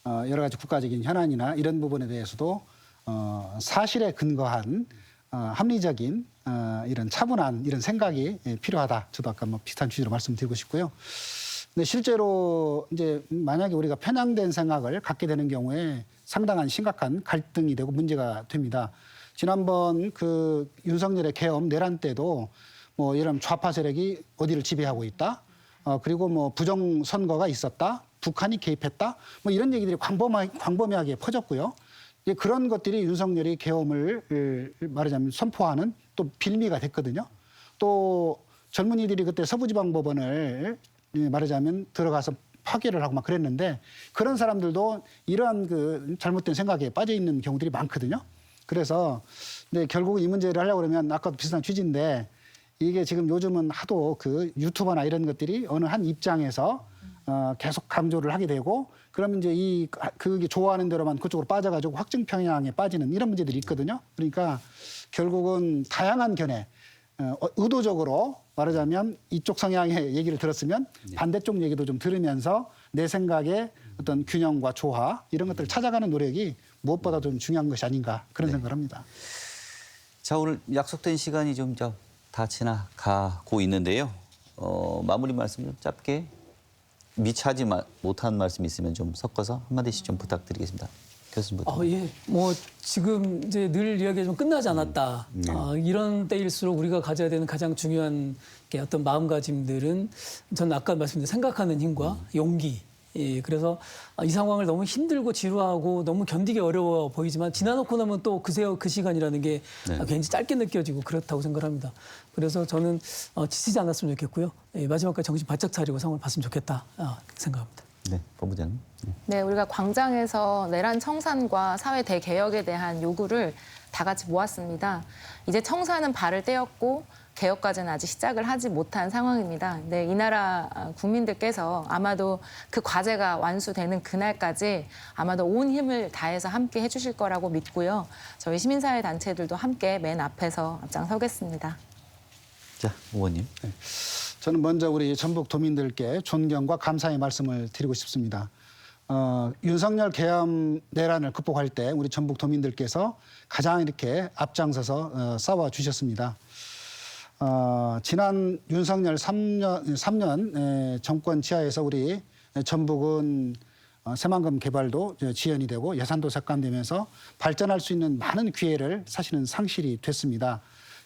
Speaker 2: 여러 가지 국가적인 현안이나 이런 부분에 대해서도 사실에 근거한 합리적인 이런 차분한 이런 생각이 필요하다. 저도 아까 뭐 비슷한 취지로 말씀드리고 싶고요. 근데 실제로 이제 만약에 우리가 편향된 생각을 갖게 되는 경우에 상당한 심각한 갈등이 되고 문제가 됩니다. 지난번 그 윤석열의 계엄 내란 때도 뭐 이런 좌파 세력이 어디를 지배하고 있다. 그리고 뭐 부정 선거가 있었다. 북한이 개입했다. 뭐 이런 얘기들이 광범위하게 퍼졌고요. 이제 그런 것들이 윤석열이 계엄을 말하자면 선포하는 또 빌미가 됐거든요. 또 젊은이들이 그때 서부지방법원을 말하자면 들어가서 파괴를 하고 막 그랬는데 그런 사람들도 이러한 그 잘못된 생각에 빠져 있는 경우들이 많거든요. 그래서 근데 결국 이 문제를 하려고 그러면 아까도 비슷한 취지인데 이게 지금 요즘은 하도 그 유튜버나 이런 것들이 어느 한 입장에서 계속 강조를 하게 되고 그러면 이제 그게 좋아하는 대로만 그쪽으로 빠져가지고 확증 편향에 빠지는 이런 문제들이 있거든요. 그러니까 결국은 다양한 견해 의도적으로 말하자면 이쪽 성향의 얘기를 들었으면 반대쪽 얘기도 좀 들으면서 내 생각의 어떤 균형과 조화 이런 것들을 찾아가는 노력이 무엇보다 좀 중요한 것이 아닌가 그런 생각을 합니다.
Speaker 1: 자, 오늘 약속된 시간이 좀 다 지나가고 있는데요. 마무리 말씀 좀 짧게 미처 하지 못한 말씀 있으면 좀 섞어서 한마디씩 좀 부탁드리겠습니다. 교수님부터.
Speaker 8: 예. 뭐 지금 이제 늘 이야기가 좀 끝나지 않았다. 이런 때일수록 우리가 가져야 되는 가장 중요한 게 어떤 마음가짐들은 저는 아까 말씀드린 생각하는 힘과 용기. 예, 그래서 이 상황을 너무 힘들고 지루하고 너무 견디기 어려워 보이지만 지나놓고 나면 또 그 시간이라는 게 굉장히 짧게 느껴지고 그렇다고 생각합니다. 그래서 저는 지치지 않았으면 좋겠고요. 예, 마지막까지 정신 바짝 차리고 상황을 봤으면 좋겠다 생각합니다.
Speaker 1: 네, 본부장님.
Speaker 9: 네, 우리가 광장에서 내란 청산과 사회 대개혁에 대한 요구를 다 같이 모았습니다. 이제 청산은 발을 떼었고 개혁까지는 아직 시작을 하지 못한 상황입니다. 네, 이 나라 국민들께서 아마도 그 과제가 완수되는 그날까지 아마도 온 힘을 다해서 함께 해주실 거라고 믿고요. 저희 시민사회 단체들도 함께 맨 앞에서 앞장서겠습니다.
Speaker 1: 자, 의원님.
Speaker 2: 저는 먼저 우리 전북 도민들께 존경과 감사의 말씀을 드리고 싶습니다. 윤석열 계엄 내란을 극복할 때 우리 전북 도민들께서 가장 이렇게 앞장서서 싸워 주셨습니다. 지난 윤석열 3년 정권 지하에서 우리 전북은 새만금 개발도 지연이 되고 예산도 삭감되면서 발전할 수 있는 많은 기회를 사실은 상실이 됐습니다.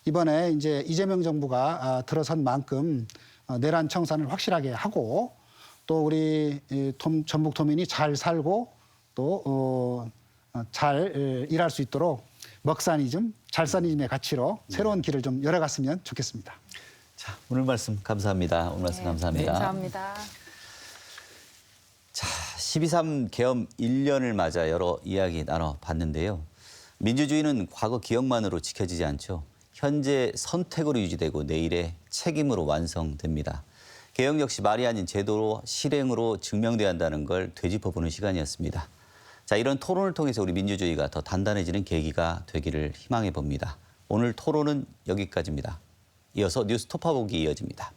Speaker 2: 이번에 이제 이재명 정부가 들어선 만큼 내란 청산을 확실하게 하고 또 우리 전북 도민이 잘 살고 또 잘 일할 수 있도록 먹사니즘, 잘사니즘의 가치로 새로운 길을 좀 열어갔으면 좋겠습니다.
Speaker 1: 자, 오늘 말씀 감사합니다. 오늘 말씀 감사합니다.
Speaker 9: 감사합니다.
Speaker 1: 자, 12.3 계엄 1년을 맞아 여러 이야기 나눠봤는데요. 민주주의는 과거 기억만으로 지켜지지 않죠. 현재 선택으로 유지되고 내일의 책임으로 완성됩니다. 개혁 역시 말이 아닌 제도로 실행으로 증명돼야 한다는 걸 되짚어보는 시간이었습니다. 자, 이런 토론을 통해서 우리 민주주의가 더 단단해지는 계기가 되기를 희망해 봅니다. 오늘 토론은 여기까지입니다. 이어서 뉴스 톱파보기 이어집니다.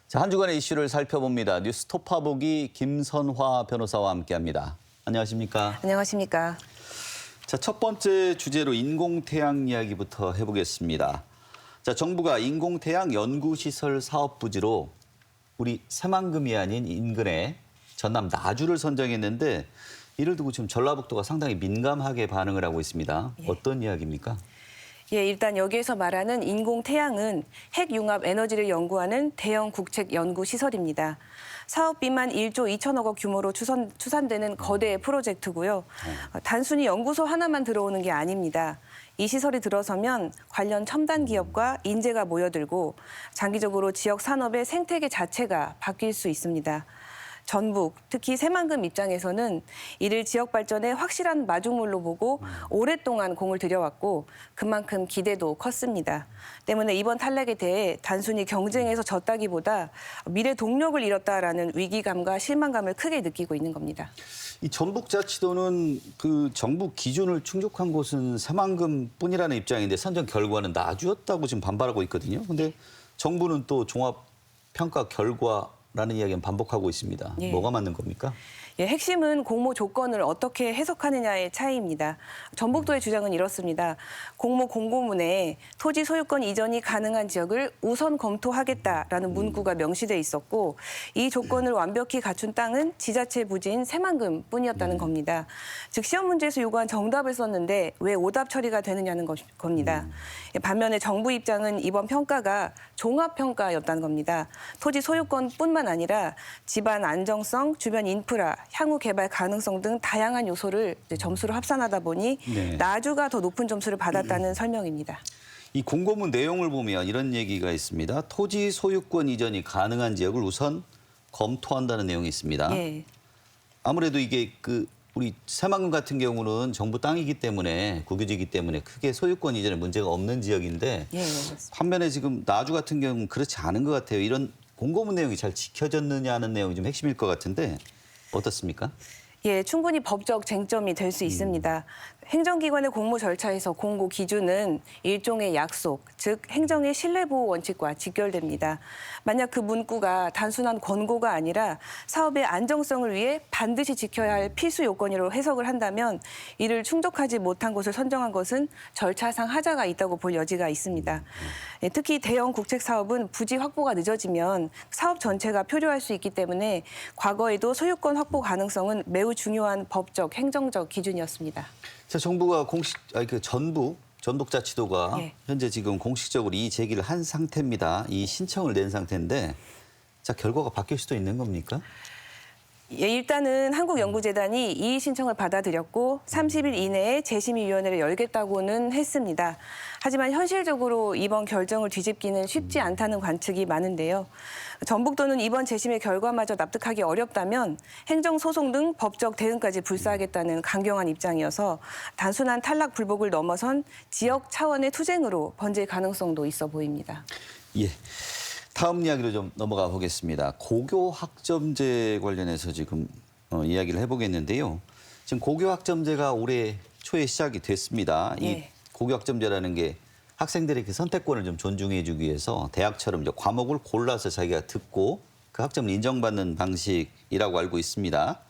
Speaker 1: 자, 한 주간의 이슈를 살펴봅니다. 뉴스 톱파보기 김선화 변호사와 함께합니다. 안녕하십니까?
Speaker 10: 안녕하십니까?
Speaker 1: 자, 첫 번째 주제로 인공태양 이야기부터 해보겠습니다. 자, 정부가 인공태양 연구시설 사업 부지로 우리 새만금이 아닌 인근의 전남 나주를 선정했는데 이를 두고 지금 전라북도가 상당히 민감하게 반응을 하고 있습니다. 어떤 이야기입니까?
Speaker 10: 예, 일단 여기에서 말하는 인공태양은 핵융합 에너지를 연구하는 대형 국책 연구 시설입니다. 사업비만 1조 2천억 원 규모로 추산되는 거대 프로젝트고요. 단순히 연구소 하나만 들어오는 게 아닙니다. 이 시설이 들어서면 관련 첨단 기업과 인재가 모여들고 장기적으로 지역 산업의 생태계 자체가 바뀔 수 있습니다. 전북, 특히 새만금 입장에서는 이를 지역 발전의 확실한 마중물로 보고 오랫동안 공을 들여왔고 그만큼 기대도 컸습니다. 때문에 이번 탈락에 대해 단순히 경쟁에서 졌다기보다 미래 동력을 잃었다라는 위기감과 실망감을 크게 느끼고 있는 겁니다.
Speaker 1: 이 전북자치도는 그 정부 기준을 충족한 곳은 새만금뿐이라는 입장인데 선정 결과는 나주였다고 지금 반발하고 있거든요. 그런데 정부는 또 종합평가 결과라는 이야기는 반복하고 있습니다.
Speaker 10: 예.
Speaker 1: 뭐가 맞는 겁니까?
Speaker 10: 예, 핵심은 공모 조건을 어떻게 해석하느냐의 차이입니다. 전북도의 주장은 이렇습니다. 공모 공고문에 토지 소유권 이전이 가능한 지역을 우선 검토하겠다라는 문구가 명시돼 있었고 이 조건을 완벽히 갖춘 땅은 지자체 부지인 새만금뿐이었다는 겁니다. 즉 시험 문제에서 요구한 정답을 썼는데 왜 오답 처리가 되느냐는 겁니다. 반면에 정부 입장은 이번 평가가 종합평가였다는 겁니다. 토지 소유권뿐만 아니라 집안 안정성, 주변 인프라, 향후 개발 가능성 등 다양한 요소를 점수로 합산하다 보니 나주가 더 높은 점수를 받았다는 설명입니다.
Speaker 1: 이 공고문 내용을 보면 이런 얘기가 있습니다. 토지 소유권 이전이 가능한 지역을 우선 검토한다는 내용이 있습니다.
Speaker 10: 예.
Speaker 1: 아무래도 이게 우리 새만금 같은 경우는 정부 땅이기 때문에 국유지이기 때문에 크게 소유권 이전에 문제가 없는 지역인데
Speaker 10: 예,
Speaker 1: 반면에 지금 나주 같은 경우는 그렇지 않은 것 같아요. 이런 공고문 내용이 잘 지켜졌느냐는 내용이 좀 핵심일 것 같은데 어떻습니까?
Speaker 10: 예, 충분히 법적 쟁점이 될 수 있습니다. 행정기관의 공모 절차에서 공고 기준은 일종의 약속, 즉 행정의 신뢰보호 원칙과 직결됩니다. 만약 그 문구가 단순한 권고가 아니라 사업의 안정성을 위해 반드시 지켜야 할 필수 요건으로 해석을 한다면 이를 충족하지 못한 곳을 선정한 것은 절차상 하자가 있다고 볼 여지가 있습니다. 예, 특히 대형 국책 사업은 부지 확보가 늦어지면 사업 전체가 표류할 수 있기 때문에 과거에도 소유권 확보 가능성은 매우 중요한 법적, 행정적 기준이었습니다.
Speaker 1: 자, 정부가 전북자치도가
Speaker 10: 예.
Speaker 1: 현재 지금 공식적으로 이 제기를 한 상태입니다. 이 신청을 낸 상태인데, 자, 결과가 바뀔 수도 있는 겁니까?
Speaker 10: 예, 일단은 한국연구재단이 이의 신청을 받아들였고 30일 이내에 재심의위원회를 열겠다고는 했습니다. 하지만 현실적으로 이번 결정을 뒤집기는 쉽지 않다는 관측이 많은데요. 전북도는 이번 재심의 결과마저 납득하기 어렵다면 행정소송 등 법적 대응까지 불사하겠다는 강경한 입장이어서 단순한 탈락 불복을 넘어선 지역 차원의 투쟁으로 번질 가능성도 있어 보입니다.
Speaker 1: 예. 다음 이야기로 좀 넘어가 보겠습니다. 고교 학점제 관련해서 지금 이야기를 해보겠는데요. 지금 고교 학점제가 올해 초에 시작이 됐습니다. 이
Speaker 10: 예.
Speaker 1: 고교 학점제라는 게 학생들의 그 선택권을 좀 존중해주기 위해서 대학처럼 이제 과목을 골라서 자기가 듣고 그 학점을 인정받는 방식이라고 알고 있습니다.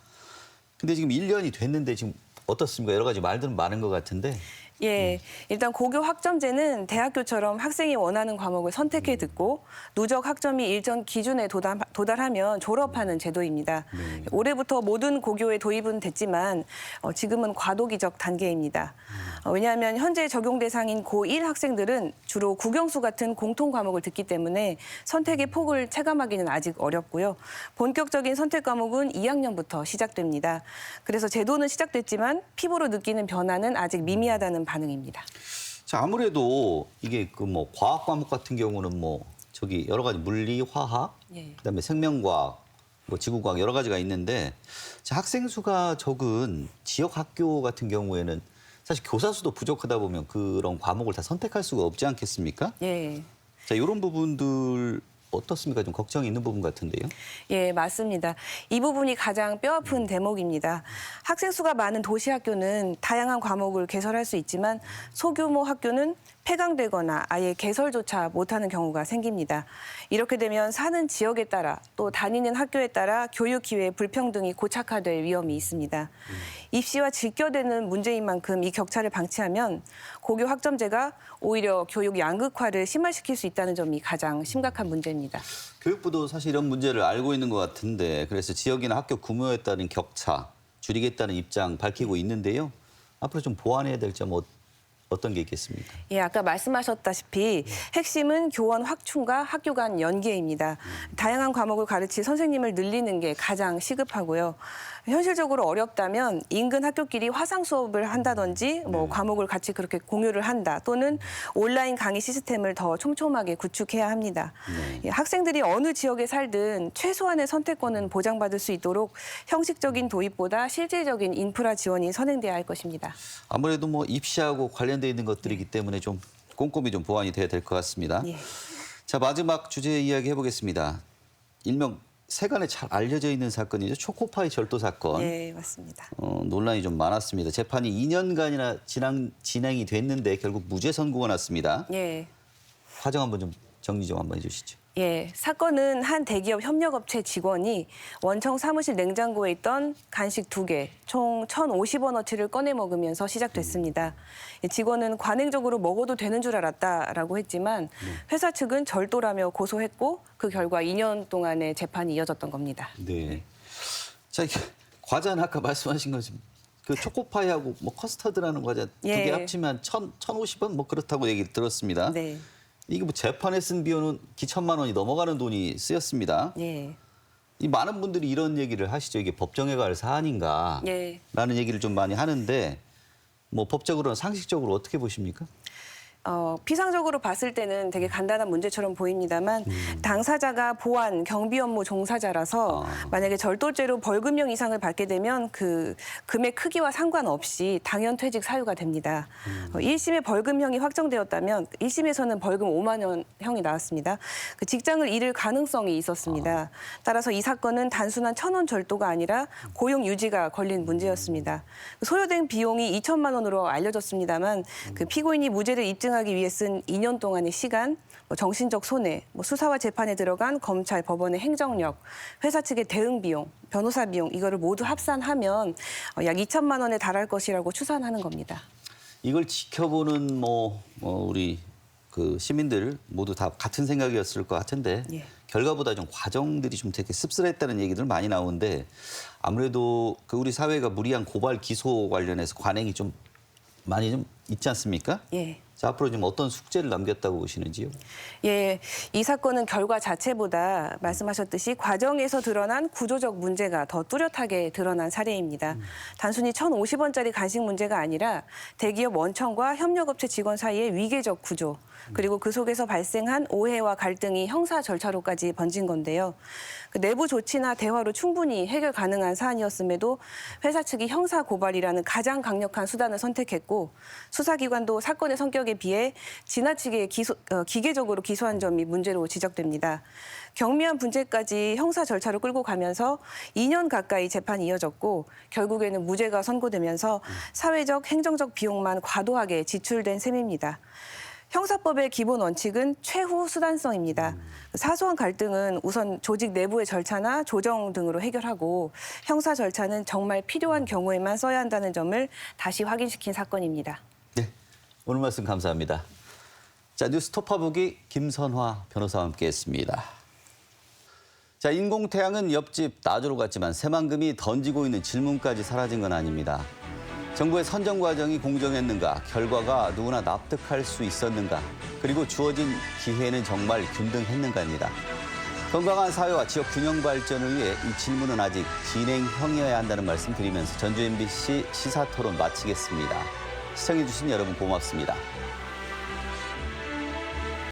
Speaker 1: 근데 지금 1년이 됐는데 지금 어떻습니까? 여러 가지 말들은 많은 것 같은데.
Speaker 10: 예, 일단 고교 학점제는 대학교처럼 학생이 원하는 과목을 선택해 듣고 누적 학점이 일정 기준에 도달하면 졸업하는 제도입니다. 올해부터 모든 고교에 도입은 됐지만 지금은 과도기적 단계입니다. 왜냐하면 현재 적용 대상인 고1 학생들은 주로 국영수 같은 공통 과목을 듣기 때문에 선택의 폭을 체감하기는 아직 어렵고요. 본격적인 선택 과목은 2학년부터 시작됩니다. 그래서 제도는 시작됐지만 피부로 느끼는 변화는 아직 미미하다는 반응입니다.
Speaker 1: 자, 아무래도 이게 그 뭐 과학 과목 같은 경우는 여러 가지 물리, 화학,
Speaker 10: 예.
Speaker 1: 그다음에 생명과학, 지구과학 여러 가지가 있는데 자, 학생 수가 적은 지역 학교 같은 경우에는 사실 교사 수도 부족하다 보면 그런 과목을 다 선택할 수가 없지 않겠습니까?
Speaker 10: 예.
Speaker 1: 자, 이런 부분들 어떻습니까? 좀 걱정이 있는 부분 같은데요.
Speaker 10: 예, 맞습니다. 이 부분이 가장 뼈아픈 대목입니다. 학생 수가 많은 도시 학교는 다양한 과목을 개설할 수 있지만 소규모 학교는 폐강되거나 아예 개설조차 못하는 경우가 생깁니다. 이렇게 되면 사는 지역에 따라 또 다니는 학교에 따라 교육 기회 불평등이 고착화될 위험이 있습니다. 입시와 직결되는 문제인 만큼 이 격차를 방치하면 고교 학점제가 오히려 교육 양극화를 심화시킬 수 있다는 점이 가장 심각한 문제입니다.
Speaker 1: 교육부도 사실 이런 문제를 알고 있는 것 같은데 그래서 지역이나 학교 규모에 따른 격차 줄이겠다는 입장 밝히고 있는데요. 앞으로 좀 보완해야 될 점 어떤 게 있겠습니까?
Speaker 10: 예, 아까 말씀하셨다시피 핵심은 교원 확충과 학교 간 연계입니다. 다양한 과목을 가르칠 선생님을 늘리는 게 가장 시급하고요. 현실적으로 어렵다면 인근 학교끼리 화상 수업을 한다든지 과목을 같이 그렇게 공유를 한다 또는 온라인 강의 시스템을 더 촘촘하게 구축해야 합니다. 예, 학생들이 어느 지역에 살든 최소한의 선택권은 보장받을 수 있도록 형식적인 도입보다 실질적인 인프라 지원이 선행돼야 할 것입니다.
Speaker 1: 아무래도 입시하고 관련돼 있는 것들이기 때문에 좀 꼼꼼히 좀 보완이 돼야 될 것 같습니다.
Speaker 10: 예.
Speaker 1: 자, 마지막 주제 이야기 해보겠습니다. 일명 세간에 잘 알려져 있는 사건이죠. 초코파이 절도 사건.
Speaker 10: 네, 맞습니다.
Speaker 1: 논란이 좀 많았습니다. 재판이 2년간이나 진행이 됐는데 결국 무죄 선고가 났습니다.
Speaker 10: 예.
Speaker 1: 과정 한번 좀 정리 좀 한번 해주시죠.
Speaker 10: 예, 사건은 한 대기업 협력업체 직원이 원청 사무실 냉장고에 있던 간식 2개, 총 1,050원어치를 꺼내 먹으면서 시작됐습니다. 직원은 관행적으로 먹어도 되는 줄 알았다라고 했지만 회사 측은 절도라며 고소했고 그 결과 2년 동안의 재판이 이어졌던 겁니다.
Speaker 1: 네. 자, 과자는 아까 말씀하신 것처럼 그 초코파이하고 커스터드라는 과자 두 개 합치면 1,050원 그렇다고 얘기 들었습니다.
Speaker 10: 네.
Speaker 1: 이게 재판에 쓴 비용은 기천만 원이 넘어가는 돈이 쓰였습니다.
Speaker 10: 예.
Speaker 1: 이 많은 분들이 이런 얘기를 하시죠. 이게 법정에 갈 사안인가?
Speaker 10: 예.
Speaker 1: 라는 얘기를 좀 많이 하는데 법적으로는 상식적으로 어떻게 보십니까?
Speaker 10: 피상적으로 봤을 때는 되게 간단한 문제처럼 보입니다만 당사자가 보안, 경비 업무 종사자라서 만약에 절도죄로 벌금형 이상을 받게 되면 그 금액 크기와 상관없이 당연퇴직 사유가 됩니다. 1심에 벌금형이 확정되었다면 1심에서는 벌금 5만 원형이 나왔습니다. 그 직장을 잃을 가능성이 있었습니다. 따라서 이 사건은 단순한 천원 절도가 아니라 고용 유지가 걸린 문제였습니다. 소요된 비용이 2천만 원으로 알려졌습니다만 그 피고인이 무죄를 입증하기 위해 쓴 2년 동안의 시간, 정신적 손해, 수사와 재판에 들어간 검찰, 법원의 행정력, 회사 측의 대응 비용, 변호사 비용 이거를 모두 합산하면 약 2천만 원에 달할 것이라고 추산하는 겁니다.
Speaker 1: 이걸 지켜보는 우리 그 시민들 모두 다 같은 생각이었을 것 같은데
Speaker 10: 예.
Speaker 1: 결과보다 좀 과정들이 좀 되게 씁쓸했다는 얘기들 많이 나오는데 아무래도 그 우리 사회가 무리한 고발 기소 관련해서 관행이 좀 많이 좀 있지 않습니까?
Speaker 10: 예.
Speaker 1: 자, 앞으로 좀 어떤 숙제를 남겼다고 보시는지요?
Speaker 10: 예, 이 사건은 결과 자체보다 말씀하셨듯이 과정에서 드러난 구조적 문제가 더 뚜렷하게 드러난 사례입니다. 단순히 1,050원짜리 간식 문제가 아니라 대기업 원청과 협력업체 직원 사이의 위계적 구조, 그리고 그 속에서 발생한 오해와 갈등이 형사 절차로까지 번진 건데요. 그 내부 조치나 대화로 충분히 해결 가능한 사안이었음에도 회사 측이 형사 고발이라는 가장 강력한 수단을 선택했고 수사기관도 사건의 성격에 비해 지나치게 기계적으로 기소한 점이 문제로 지적됩니다. 경미한 문제까지 형사 절차로 끌고 가면서 2년 가까이 재판이 이어졌고 결국에는 무죄가 선고되면서 사회적, 행정적 비용만 과도하게 지출된 셈입니다. 형사법의 기본 원칙은 최후 수단성입니다. 사소한 갈등은 우선 조직 내부의 절차나 조정 등으로 해결하고 형사 절차는 정말 필요한 경우에만 써야 한다는 점을 다시 확인시킨 사건입니다.
Speaker 1: 네, 오늘 말씀 감사합니다. 자, 뉴스 톱파보기 김선화 변호사와 함께했습니다. 자, 인공태양은 옆집 나주로 갔지만 새만금이 던지고 있는 질문까지 사라진 건 아닙니다. 정부의 선정 과정이 공정했는가, 결과가 누구나 납득할 수 있었는가, 그리고 주어진 기회는 정말 균등했는가입니다. 건강한 사회와 지역 균형 발전을 위해 이 질문은 아직 진행형이어야 한다는 말씀 드리면서 전주 MBC 시사토론 마치겠습니다. 시청해주신 여러분 고맙습니다.